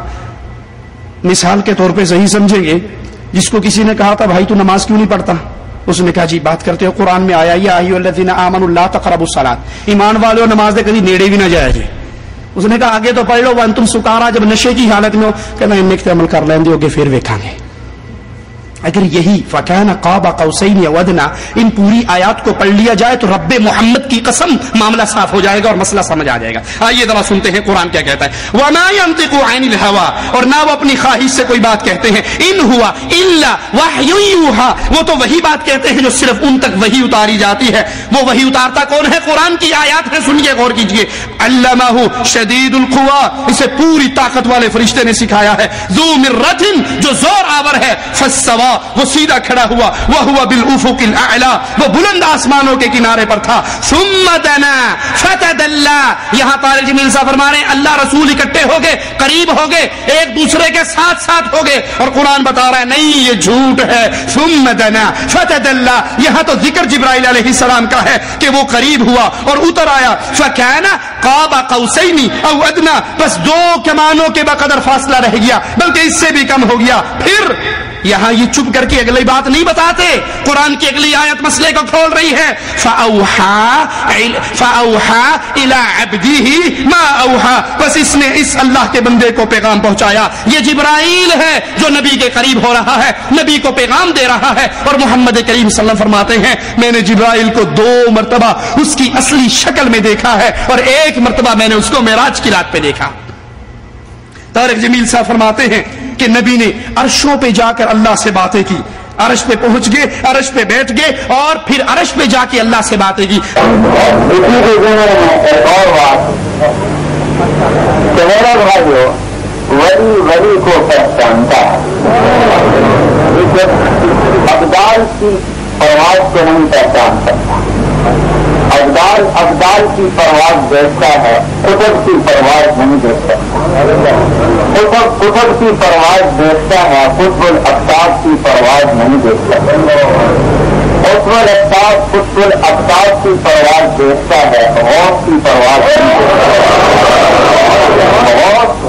مثال کے طور پہ صحیح سمجھیں گے. جس کو کسی نے کہا تھا بھائی تو نماز کیوں نہیں پڑھتا، اس نے کہا جی بات کرتے ہو، قرآن میں آیا یا ایھا الذین آمنوا لا تقربوا الصلاۃ، ایمان والو نماز دے کبھی نیڑے بھی نہ جایا جائے. اس نے کہا آگے تو پڑھ لو وانتم سکارا، جب نشے کی حالت میں ہو، کہنا ان کے عمل کر لیں گے پھر ویکھاں گے. اگر یہی فکان قاب قوسین او ادنی ان پوری آیات کو پڑھ لیا جائے تو رب محمد کی قسم معاملہ صاف ہو جائے گا اور مسئلہ سمجھ آ جائے گا. آئیے ذرا سنتے ہیں قرآن کیا کہتا ہے. وما ينطق عن الهوى اور نہ وہ اپنی خواہش سے کوئی بات کہتے ہیں. ان ہوا الا وحی یوحى وہ تو وہی بات کہتے ہیں جو صرف ان تک وہی اتاری جاتی ہے. وہ وہی اتارتا کون ہے؟ قرآن کی آیات ہے. سنیے غور کیجیے. علمہ شدید القوى اسے پوری طاقت والے فرشتے نے سکھایا ہے. ذو مرۃ جو زور آور ہے. فاستوى وہ سیدھا کھڑا ہوا. وهو بالافق الاعلى وہ بلند آسمانوں کے کنارے پر تھا. ثم دنا فتدلى یہاں طارق جمیل صاحب فرما رہے ہیں اللہ رسول اکٹھے ہو گئے, قریب ہو گئے, ایک دوسرے کے ساتھ ساتھ ہو گئے, اور قرآن بتا رہا ہے نہیں یہ جھوٹ ہے. ثم دنا فتدلى یہاں تو ذکر جبرائیل علیہ السلام کا ہے کہ وہ قریب ہوا اور اتر آیا. فكان قاب قوسین او ادنی بس 2 کمانوں کے بقدر فاصلہ رہ گیا, بلکہ اس سے بھی کم ہو گیا. پھر یہاں یہ چپ کر کے اگلی بات نہیں بتاتے, قرآن کی اگلی آیت مسئلے کو کھول رہی ہے. فَأَوْحَى إِلَىٰ عَبْدِهِ مَا أَوْحَى بس اس نے اس اللہ کے بندے کو پیغام پہنچایا. یہ جبرائیل ہے جو نبی کے قریب ہو رہا ہے, نبی کو پیغام دے رہا ہے. اور محمد کریم صلی اللہ علیہ وسلم فرماتے ہیں میں نے جبرائیل کو 2 مرتبہ اس کی اصلی شکل میں دیکھا ہے اور 1 مرتبہ میں نے اس کو معراج کی رات پہ دیکھا. طارق جمیل صاحب فرماتے ہیں کہ نبی نے عرشوں پہ جا کر اللہ سے باتیں کی. عرش پہ پہنچ گئے, عرش پہ بیٹھ گئے اور پھر عرش پہ جا کے اللہ سے باتیں کی. ایک اور بات کہ میرا بھائیو ولی کو پہچانتا ہے, ابدال کی پرواز کو نہیں پہچان سکتا. ابدال کی پرواز دیکھتا ہے, قطب کی پرواز نہیں دیکھ سکتا. قطب کی پرواز دیکھتا ہے, قطب الافاق کی پرواز نہیں دیکھ سکتا. قطب الافاق کی پرواز دیکھتا ہے, غوث کی پرواز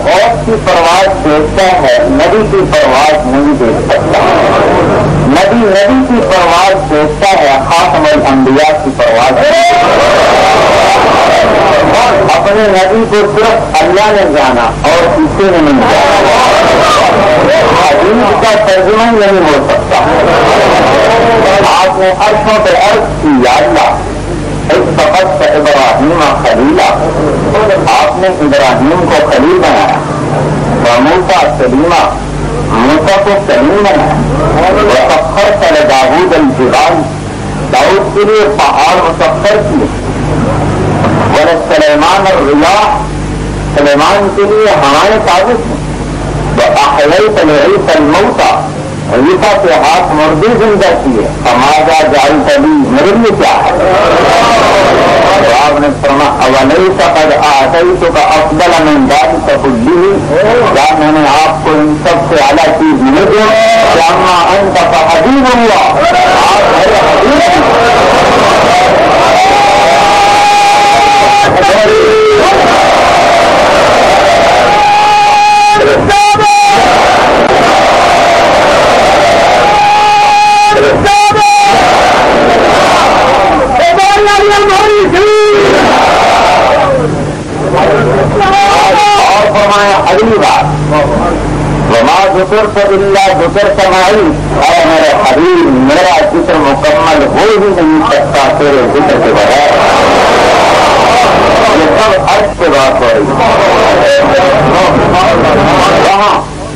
غوث کی پرواز دیکھتا ہے, نبی کی پرواز نہیں دیکھ سکتا. نبی کی پرواز دیکھتا ہے, خاتم الانبیاء کی پرواز. اپنے نبی کو صرف اللہ نے جانا اور کسی نے نہیں جانا. حدیث کا ترجمہ نہیں ہو سکتا. آپ نے عرشوں پہ عرض کی یا اللہ ایک فقط ابراہیم خلیلہ, آپ نے ابراہیم کو خلیل بنایا. موسیٰ کلیمہ, موسیٰ کو کلیم بنایا. وسخرت لداؤد الجبال, داؤد کے لیے پہاڑ مسخر کیے. ولسلیمان الریاح, سلیمان کے لیے ہوائیں ثابت ہیں. وأحييت لعيسى الموتى, عیسیٰ کے ہاتھ مردے زندہ کیے. ہمارا جعلت لی, میرے لیے کیا ہے؟ تو آپ نے فرمایا اولیس قد آتیتک افضل من ذلک کلہ, کیا میں نے آپ کو ان سب سے اعلیٰ چیز نہیں دی؟ اما انت فحبیب اللہ, آپ میرے حبیب. اور فرمایا اگلی بات وما ذکرت الا ذکرت معی, اور میرے حبیب میرا ذکر مکمل ہو ہی نہیں سکتا تیرے ذکر کے بغیر. یہ سب عرض سے بات ہو رہی ہے.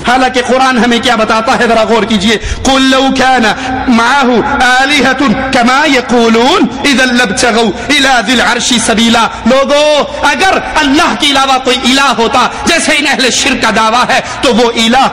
حالانکہ قرآن ہمیں کیا بتاتا ہے ذرا غور کیجئے. قل لو كان معه آلهة كما يقولون اذا لابتغوا الى ذي العرش سبيلا. لوگو اگر اللہ کے علاوہ کوئی الہ ہوتا جیسے ان اہل شرک کا دعویٰ ہے تو وہ الہ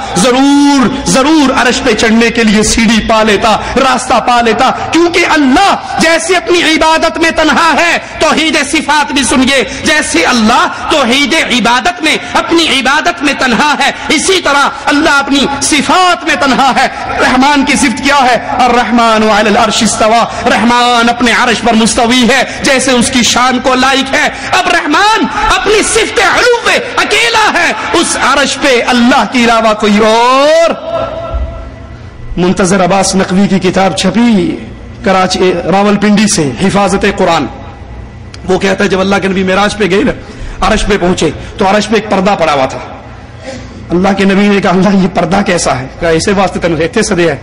ضرور عرش پہ چڑھنے کے لیے سیڑھی پا لیتا, راستہ پا لیتا. کیونکہ اللہ جیسے اپنی عبادت میں تنہا ہے, توحید صفات بھی سنیے, جیسے اللہ توحید عبادت میں اپنی عبادت میں تنہا ہے, اسی طرح اللہ اپنی صفات میں تنہا ہے. رحمان کی صفت کیا ہے؟ الرحمن علی العرش استوى, رحمان اپنے عرش پر مستوی ہے جیسے اس کی شان کو لائق ہے. اب رحمان اپنی صفت علو پہ اکیلا ہے, اس عرش پہ اللہ کے علاوہ کوئی اور. منتظر عباس نقوی کی کتاب چھپی کراچی راولپنڈی سے, حفاظت قرآن. وہ کہتا ہے جب اللہ کے نبی معراج پہ گئے نا, عرش پہ پہنچے تو عرش پہ ایک پردہ پڑا ہوا تھا. اللہ کے نبی نے کہا اللہ یہ پردہ کیسا ہے؟ کہا ایسے واسطے تن اتنے سدے ہے,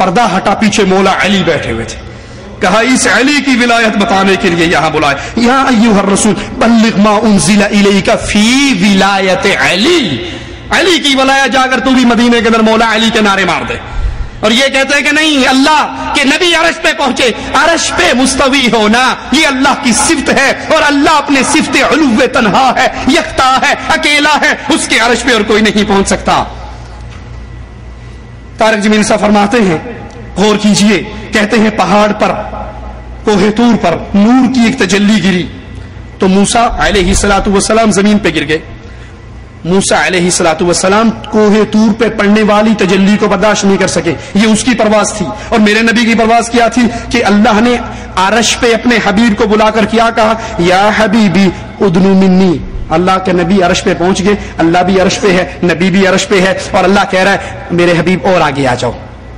پردہ ہٹا، پیچھے مولا علی بیٹھے ہوئے تھے. کہا اس علی کی ولایت بتانے کے لیے یہاں بلائے. یا ایھا الرسول بلغ ما انزل الیک فی ولایت علی. علی کی ولایت جا کر تو بھی مدینے کے اندر مولا علی کے نعرے مار دے. اور یہ کہتے ہیں کہ نہیں، اللہ کے نبی عرش پہ پہنچے. عرش پہ مستوی ہونا یہ اللہ کی صفت ہے، اور اللہ اپنے صفت علو تنہا ہے، یکتا ہے، اکیلا ہے، اس کے عرش پہ اور کوئی نہیں پہنچ سکتا. طارق جمیل صاحب فرماتے ہیں، غور کیجئے، کہتے ہیں پہاڑ پر، کوہ طور پر نور کی ایک تجلی گری تو موسیٰ علیہ الصلوۃ والسلام زمین پہ گر گئے. موسیٰ علیہ الصلوۃ والسلام کوہ طور پہ پڑنے والی تجلی کو برداشت نہیں کر سکے. یہ اس کی پرواز تھی. اور میرے نبی کی پرواز کیا تھی کہ اللہ نے عرش پہ اپنے حبیب کو بلا کر کیا کہا، یا حبیبی ادنو منی. اللہ کے نبی عرش پہ پہنچ گئے، اللہ بھی عرش پہ ہے، نبی بھی عرش پہ ہے، اور اللہ کہہ رہا ہے میرے حبیب اور آگے آ جاؤ.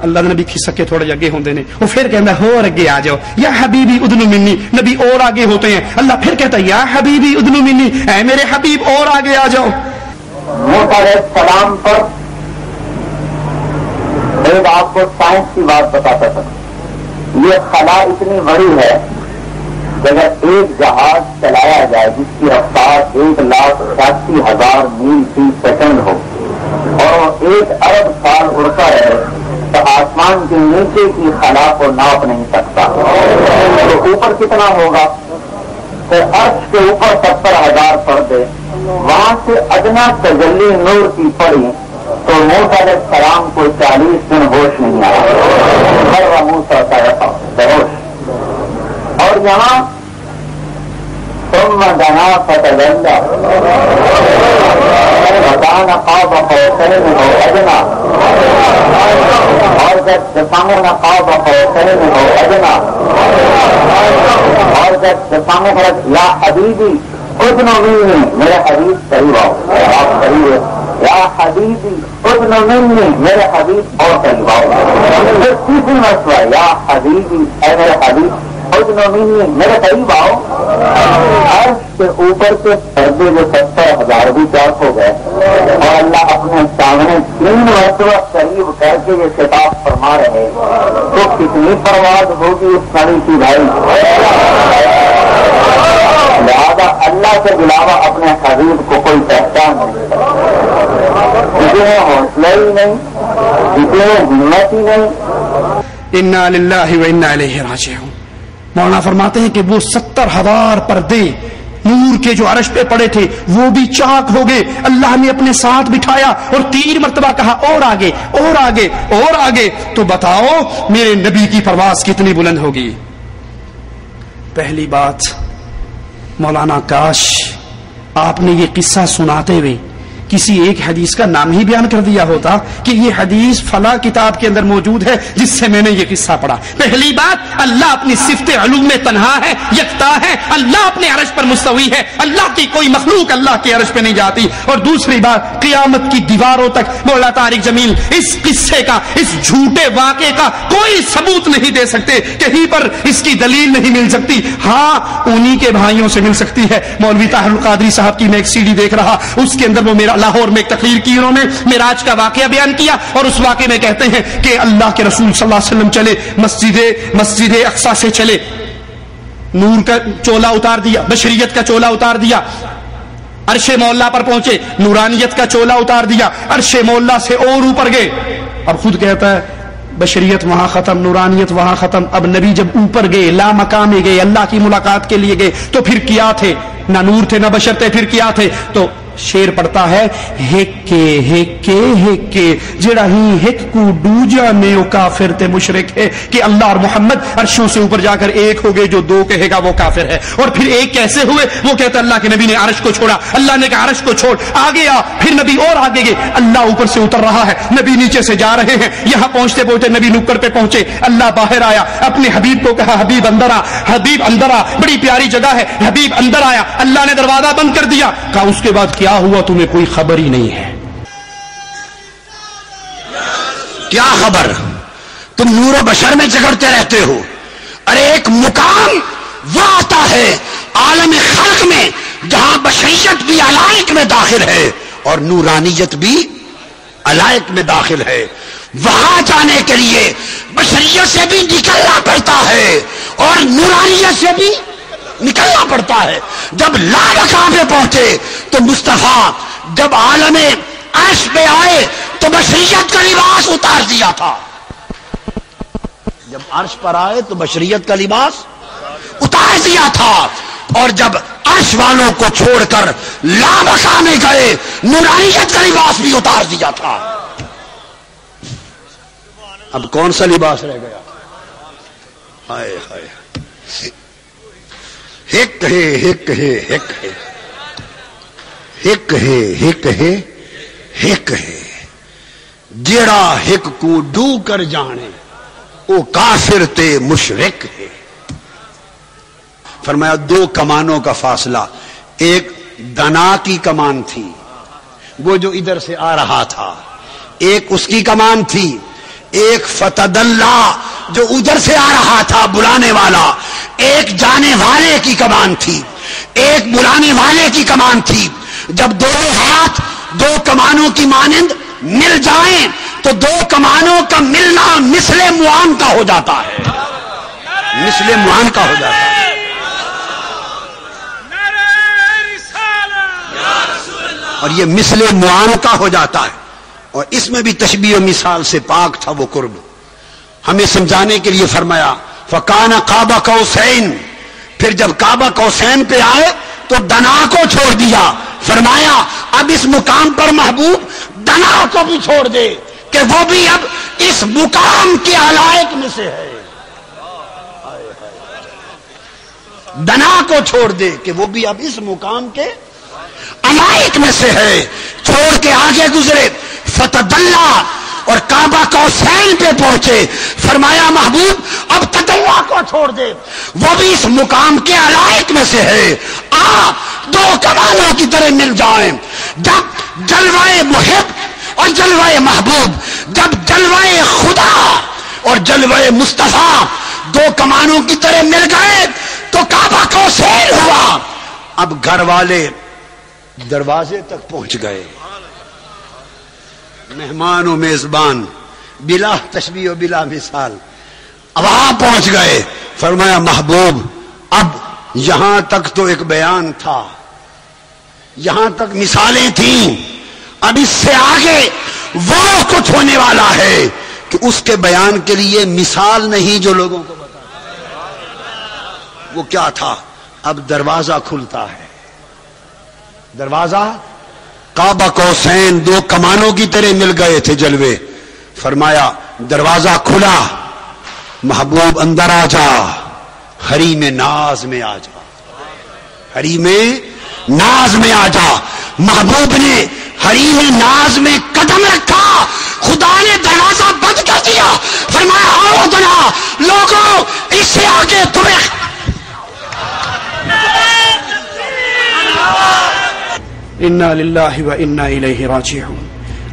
اللہ نبی کھسک کے تھوڑے اگے ہوتے ہیں، وہ پھر کہتا ہے اور اگے آ جاؤ، یا حبیبی ادنو منی. نبی اور آگے ہوتے ہیں، اللہ پھر کہتا ہے یا حبیبی ادنو منی، اے میرے حبیب اور آگے آ جاؤ. موسیٰ علیہ السلام پر ایک آپ کو سائنس کی بات بتاتا تھا. یہ خلا اتنی بڑی ہے کہ اگر ایک جہاز چلایا جائے جس کی رفتار 1,88,000 میل فی سیکنڈ ہو اور 1 ارب سال اڑتا ہے تو آسمان کے نیچے کی خلا کو ناپ نہیں سکتا. تو اوپر کتنا ہوگا؟ پھر عرش کے اوپر 70,000 پردے، وہاں سے ادنا تجلی نور کی پڑی تو موسیٰ علیہ السلام کو 40 دن ہوش نہیں آیا، موسیٰ کا بہوش. اور یہاں ثم دنا فتدلی وكان قاب قوسين او ادنى، اور جب سامنے قاب قوسين او ادنى، اور جب سامنے یا حبیبی ادنو منی، میرے حبیب قریب آؤ، آپ قریب ہے، یا حبیبی ادنو منی، میرے حبیب اور قریب آؤ. پھر تیسری مرتبہ یا حبیبی، اے میرے حبیب ادنو منی، میرے قریب آؤ. عرش کے اوپر کے پردے جو 70,000 بھی چاک ہو گئے اور اللہ اپنے سامنے 3 مرتبہ قریب کر کے یہ خطاب فرما رہے، تو کتنی پرواز ہوگی اس نبی کی بھائی. لہذا اللہ کے علاوہ اپنے حبیب کو کوئی پہچان نہیں، کسی میں حوصلہ ہی نہیں، کسی میں ہمت ہی نہیں. انا للہ و انا الیہ راجعون. مولانا فرماتے ہیں کہ وہ 70,000 پردے نور کے جو عرش پہ پڑے تھے وہ بھی چاک ہو گئے. اللہ نے اپنے ساتھ بٹھایا اور 3 مرتبہ کہا اور آگے اور آگے اور آگے. تو بتاؤ میرے نبی کی پرواز کتنی بلند ہوگی. پہلی بات مولانا کاش آپ نے یہ قصہ سناتے ہوئے کسی ایک حدیث کا نام ہی بیان کر دیا ہوتا کہ یہ حدیث فلاں کتاب کے اندر موجود ہے جس سے میں نے یہ قصہ پڑھا. پہلی بات اللہ اپنی صفت علو میں تنہا ہے، یکتا ہے، اللہ اپنے عرش پر مستوی ہے، اللہ کی کوئی مخلوق اللہ کے عرش پہ نہیں جاتی. اور دوسری بات قیامت کی دیواروں تک مولا طارق جمیل اس قصے کا، اس جھوٹے واقعے کا کوئی ثبوت نہیں دے سکتے، کہیں پر اس کی دلیل نہیں مل سکتی. ہاں انہی کے بھائیوں سے مل سکتی ہے. مولوی طاہر القادری صاحب کی میں ایک CD دیکھ رہا، اس کے اندر وہ میرا لاہور میں ایک تقریر کی، انہوں نے معراج کا واقعہ بیان کیا اور اس واقعے میں کہتے ہیں کہ اللہ کے رسول صلی اللہ علیہ وسلم چلے مسجد اقصی سے چلے، نور کا چولا اتار دیا، بشریت کا چولا اتار دیا، عرش مولا پر پہنچے، نورانیت کا چولا اتار دیا، عرش مولا سے اور اوپر گئے. اب خود کہتا ہے بشریت وہاں ختم، نورانیت وہاں ختم. اب نبی جب اوپر گئے، لا مقام گئے، اللہ کی ملاقات کے لیے گئے، تو پھر کیا تھے؟ نہ نور تھے نہ بشر تھے، پھر کیا تھے؟ تو شیر پڑتا ہے ہیکے جڑا ہی ہک کو دوجا نے او کافر تے مشرک ہے کہ اللہ اور محمد عرشوں سے اوپر جا کر ایک ہو گئے، جو 2 کہے گا وہ کافر ہے. اور پھر ایک کیسے ہوئے؟ وہ کہتا اللہ کے نبی نے عرش کو چھوڑا، اللہ نے کہا عرش کو چھوڑ آگے آ، پھر نبی اور آگے گئے، اللہ اوپر سے اتر رہا ہے، نبی نیچے سے جا رہے ہیں. یہاں پہنچتے پہنچتے نبی نکڑ پہ پہنچے، اللہ باہر آیا، اپنے حبیب کو کہا حبیب اندر آ، حبیب اندر آ، بڑی پیاری جگہ ہے. حبیب اندر آیا، اللہ نے دروازہ بند کر دیا، کہا اس کے بعد کیا ہوا تمہیں کوئی خبر ہی نہیں ہے. کیا خبر؟ تم نور و بشر میں جگڑتے رہتے ہو. ارے ایک مقام وہ آتا ہے عالم خلق میں جہاں بشریت بھی علائق میں داخل ہے اور نورانیت بھی علائق میں داخل ہے. وہاں جانے کے لیے بشریت سے بھی نکلنا پڑتا ہے اور نورانیت سے بھی نکلنا پڑتا ہے. جب لامکان پہ پہنچے تو مصطفیٰ جب عالم عرش پہ آئے تو بشریت کا لباس اتار دیا تھا. جب عرش پر آئے تو بشریت کا لباس اتار دیا تھا، اور جب عرش والوں کو چھوڑ کر لامکان میں گئے نورانیت کا لباس بھی اتار دیا تھا. اب کون سا لباس رہ گیا؟ ہائے ہائے، ایک ہے ایک ہے ایک ہے ایک ہے ایک ہے ایک ہے، جیڑا ایک کو ڈو کر جانے وہ کافر تے مشرک ہے. فرمایا دو کمانوں کا فاصلہ، ایک دنا کی کمان تھی وہ جو ادھر سے آ رہا تھا، ایک اس کی کمان تھی، ایک فتد اللہ جو ادھر سے آ رہا تھا بلانے والا، ایک جانے والے کی کمان تھی، ایک بلانے والے کی کمان تھی. جب دونوں ہاتھ دو کمانوں کی مانند مل جائیں تو دو کمانوں کا ملنا مثل معان کا ہو جاتا ہے، مثل معان کا ہو جاتا ہے. اور یہ مثل معان کا ہو جاتا ہے. اور اس میں بھی تشبیہ و مثال سے پاک تھا وہ قرب. ہمیں سمجھانے کے لیے فرمایا فکان قاب قوسین، پھر جب کعبہ قوسین پہ آئے تو دنا کو چھوڑ دیا. فرمایا اب اس مقام پر محبوب دنا کو بھی چھوڑ دے کہ وہ بھی اب اس مقام کے علائق میں سے ہے. دنا کو چھوڑ دے کہ وہ بھی اب اس مقام کے علائق میں سے ہے. چھوڑ کے آگے گزرے فتد اللہ اور کعبہ قوسین پہ پہنچے. فرمایا محبوب اب تدلہ کو چھوڑ دے، وہ بھی اس مقام کے علائق میں سے ہے. آ دو کمالوں کی طرح مل جائیں. جب جلوہ محب اور جلوہ محبوب، جب جلوہ خدا اور جلوہ مصطفیٰ دو کمانوں کی طرح مل گئے تو کعبہ قوسین ہوا. اب گھر والے دروازے تک پہنچ گئے، مہمان و میزبان بلا تشبیہ و بلا مثال وہاں پہنچ گئے. فرمایا محبوب اب یہاں تک تو ایک بیان تھا، یہاں تک مثالیں تھیں، اب اس سے آگے وہ کچھ ہونے والا ہے کہ اس کے بیان کے لیے مثال نہیں جو لوگوں کو بتا. وہ کیا تھا؟ اب دروازہ کھلتا ہے. دروازہ کعبہ قوسین دو کمانوں کی طرح مل گئے تھے جلوے. فرمایا دروازہ کھلا، محبوب اندر آ جا، حریم ناز میں آ جا، حریم ناز میں آ جا. محبوب نے حریم ناز میں قدم رکھا، خدا نے دروازہ بند کر دیا. فرمایا آؤ دنا لوگوں، اس سے آگے تمہیں انا للہ و انا الیہ راجعون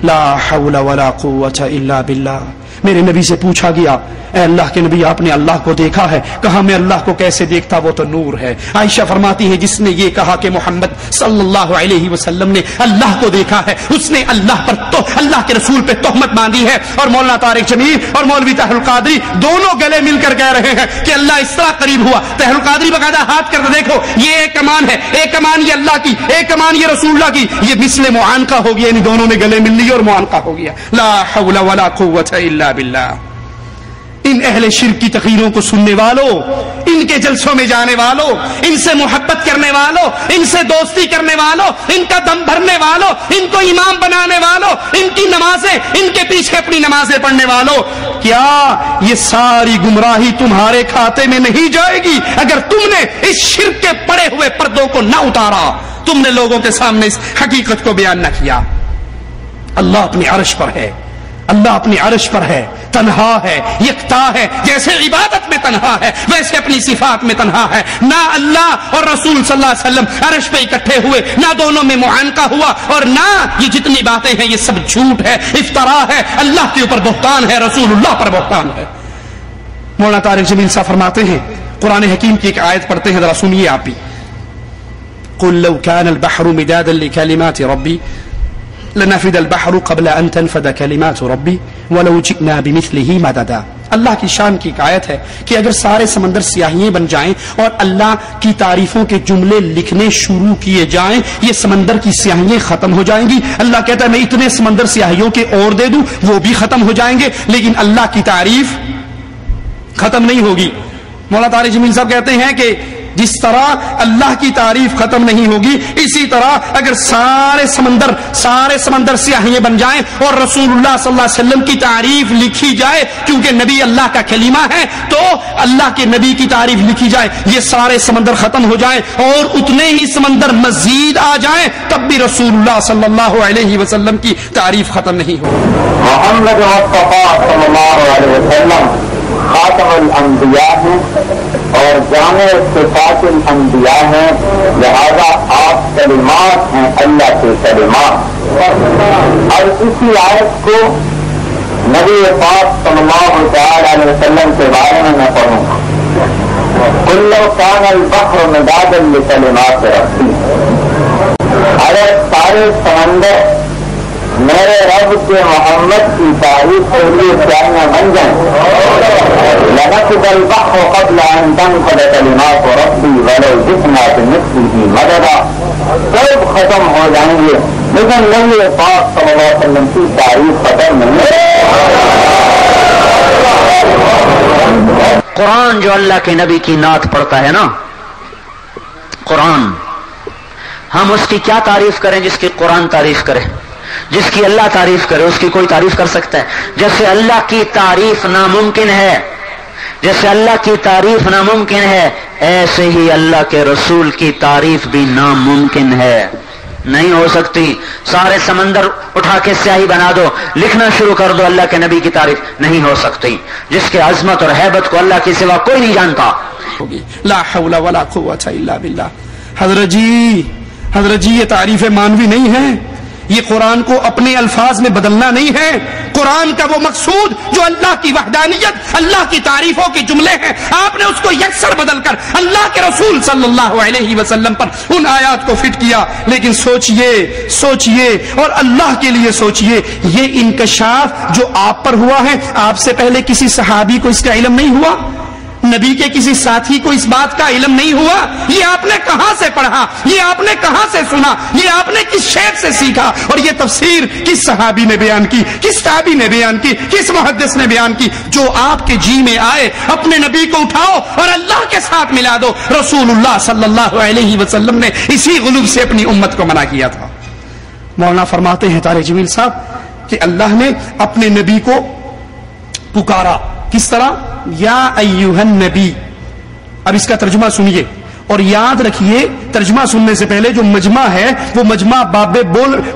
لا حول ولا قوة الا باللہ. میرے نبی سے پوچھا گیا اے اللہ کے نبی آپ نے اللہ کو دیکھا ہے؟ کہا میں اللہ کو کیسے دیکھتا، وہ تو نور ہے. عائشہ فرماتی ہے جس نے یہ کہا کہ محمد صلی اللہ علیہ وسلم نے اللہ کو دیکھا ہے اس نے اللہ پر تو اللہ کے رسول پہ تہمت باندھی ہے. اور مولانا طارق جمیل اور مولوی طاہر القادری دونوں گلے مل کر کہہ رہے ہیں کہ اللہ اس طرح قریب ہوا. طاہر القادری باقاعدہ ہاتھ کر دیکھو یہ ایک کمان ہے، ایک کمان یہ اللہ کی، ایک کمان یہ رسول اللہ کی، یہ مثل معان کا ہو گیا، یعنی دونوں نے گلے مل لیے اور معان کا ہو گیا. لا حول ولا قوة الا باللہ. ان اہل شرک کی تقریروں کو سننے والوں، ان کے جلسوں میں جانے والوں، ان سے محبت کرنے والوں، ان سے دوستی کرنے والوں، ان کا دم بھرنے والوں، ان کو امام بنانے والوں، ان کی نمازیں، ان کے پیچھے اپنی نمازیں پڑھنے والوں، کیا یہ ساری گمراہی تمہارے کھاتے میں نہیں جائے گی اگر تم نے اس شرک کے پڑے ہوئے پردوں کو نہ اتارا، تم نے لوگوں کے سامنے اس حقیقت کو بیان نہ کیا؟ اللہ اپنی عرش پر ہے، اللہ اپنی عرش پر ہے، تنہا ہے، یکتا ہے. جیسے عبادت میں تنہا ہے ویسے اپنی صفات میں تنہا ہے. نہ اللہ اور رسول صلی اللہ علیہ وسلم عرش پہ اکٹھے ہوئے، نہ دونوں میں معانقہ ہوا، اور نہ یہ جتنی باتیں ہیں یہ سب جھوٹ ہے، افترا ہے، اللہ کے اوپر بہتان ہے، رسول اللہ پر بہتان ہے. مولانا طارق جمیل صاحب فرماتے ہیں قرآن حکیم کی ایک آیت پڑھتے ہیں، ذرا سنیے آپ بھی. قل لو كان البحر مدادا لكلمات ربي لنفد البحر قبل أن تنفد كلمات ربي ولو جئنا بمثله مددا. اللہ کی شان کی آیت ہے کہ اگر سارے سمندر سیاہیاں بن جائیں اور اللہ کی تعریفوں کے جملے لکھنے شروع کیے جائیں، یہ سمندر کی سیاہیاں ختم ہو جائیں گی۔ اللہ کہتا ہے میں اتنے سمندر سیاہیوں کے اور دے دوں، وہ بھی ختم ہو جائیں گے، لیکن اللہ کی تعریف ختم نہیں ہوگی۔ مولانا طارق جمیل صاحب کہتے ہیں کہ جس طرح اللہ کی تعریف ختم نہیں ہوگی، اسی طرح اگر سارے سمندر سیاہیاں بن جائیں اور رسول اللہ صلی اللہ علیہ وسلم کی تعریف لکھی جائے، کیونکہ نبی اللہ کا کلمہ ہے، تو اللہ کے نبی کی تعریف لکھی جائے، یہ سارے سمندر ختم ہو جائیں اور اتنے ہی سمندر مزید آ جائیں، تب بھی رسول اللہ صلی اللہ علیہ وسلم کی تعریف ختم نہیں ہوگی۔ محمد مصطفیٰ صلی اللہ علیہ وسلم خاتم الانبیاء ہیں اور جامع صفات الانبیاء ہیں، لہذا آپ کلمات ہیں اللہ کے کلمات۔ اور اسی آیت کو نبی پاک صلی اللہ تعالی علیہ وسلم کے بارے میں پڑھوں گا، قل لو کان البحر مدادا لکلمات ربی، اگر سارے سمندر میرے رب کے محمد کی تعریف کے لیے سیاہیاں بن جائیں، لنفد البحر قبل ان تنفد کلمات ربی ولو جئنا بمثله مددا، سب ختم ہو جائیں گے لیکن نبی پاک صلی اللہ علیہ وسلم کی تعریف ختم نہیں۔ قرآن جو اللہ کے نبی کی نعت پڑھتا ہے نا، قرآن، ہم اس کی کیا تعریف کریں جس کی قرآن تعریف کرے؟ جس کی اللہ تعریف کرے اس کی کوئی تعریف کر سکتا ہے؟ جیسے اللہ کی تعریف ناممکن ہے، جیسے اللہ کی تعریف ناممکن ہے، ایسے ہی اللہ کے رسول کی تعریف بھی ناممکن ہے، نہیں ہو سکتی۔ سارے سمندر اٹھا کے سیاہی بنا دو، لکھنا شروع کر دو، اللہ کے نبی کی تعریف نہیں ہو سکتی، جس کے عظمت اور ہیبت کو اللہ کے سوا کوئی نہیں جانتا۔ لا حول ولا قوت الا باللہ۔ حضرت جی یہ تعریف مانوی نہیں ہے، یہ قرآن کو اپنے الفاظ میں بدلنا نہیں ہے۔ قرآن کا وہ مقصود جو اللہ کی وحدانیت، اللہ کی تعریفوں کے جملے ہیں، آپ نے اس کو یکسر بدل کر اللہ کے رسول صلی اللہ علیہ وسلم پر ان آیات کو فٹ کیا۔ لیکن سوچئے اور اللہ کے لیے سوچئے، یہ انکشاف جو آپ پر ہوا ہے، آپ سے پہلے کسی صحابی کو اس کا علم نہیں ہوا، نبی کے کسی ساتھی کو اس بات کا علم نہیں ہوا، یہ آپ نے کہاں سے پڑھا، یہ آپ نے کہاں سے سنا، یہ آپ نے کس شیخ سے سیکھا، اور یہ تفسیر کس صحابی نے بیان کی، کس تابعی نے بیان کی، کس محدث نے بیان کی؟ جو آپ کے جی میں آئے، اپنے نبی کو اٹھاؤ اور اللہ کے ساتھ ملا دو۔ رسول اللہ صلی اللہ علیہ وسلم نے اسی غلوب سے اپنی امت کو منع کیا تھا۔ مولانا فرماتے ہیں طارق جمیل صاحب کہ اللہ نے اپنے نبی کو پکارا، کس طرح؟ یا ایھا النبی۔ اب اس کا ترجمہ سنیے اور یاد رکھیے، ترجمہ سننے سے پہلے جو مجمع ہے وہ مجمع باب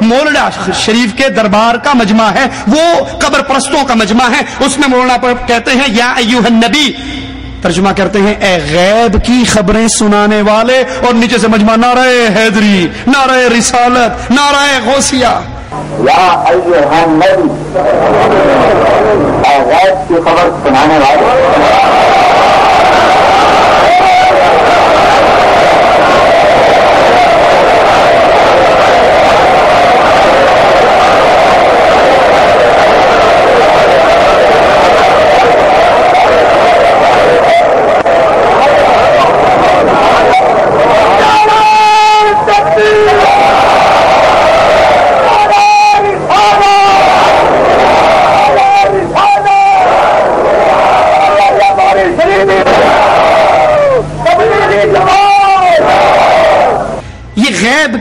مولڈا شریف کے دربار کا مجمع ہے، وہ قبر پرستوں کا مجمع ہے، اس میں مولانا کہتے ہیں یا ایھا النبی، ترجمہ کرتے ہیں اے غیب کی خبریں سنانے والے، اور نیچے سے مجمع نعرہ حیدری، نعرہ رسالت، نعرہ غوثیہ۔ یا ایھا النبی، اے غیب کی خبر سنانے والے،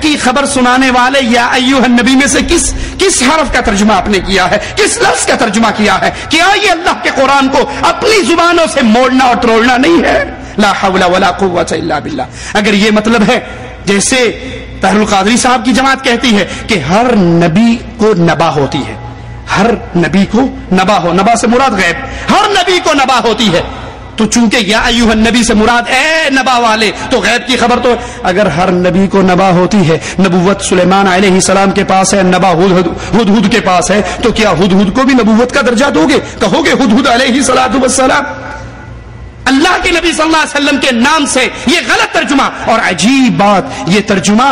کی خبر سنانے والے یا ایھا النبی میں سے کس حرف کا ترجمہ آپ نے کیا ہے، کس لفظ کا ترجمہ کیا ہے؟ کیا یہ اللہ کے قرآن کو اپنی زبانوں سے موڑنا اور ٹرولنا نہیں ہے؟ لا حول ولا قوت الا باللہ۔ اگر یہ مطلب ہے، جیسے طاہر القادری صاحب کی جماعت کہتی ہے کہ ہر نبی کو نبا ہوتی ہے، ہر نبی کو نبا سے مراد غیب، ہر نبی کو نبا ہوتی ہے، تو چونکہ یا ایھا النبی سے مراد اے نبا والے، تو غیب کی خبر تو اگر ہر نبی کو نبا ہوتی ہے، نبوت سلیمان علیہ السلام کے پاس ہے، نبا ہدہد کے پاس ہے، تو کیا ہدہد کو بھی نبوت کا درجہ دو گے؟ کہو گے ہدہد علیہ السلام اللہ کے نبی صلی اللہ علیہ وسلم کے نام سے؟ یہ غلط ترجمہ، اور عجیب بات، یہ ترجمہ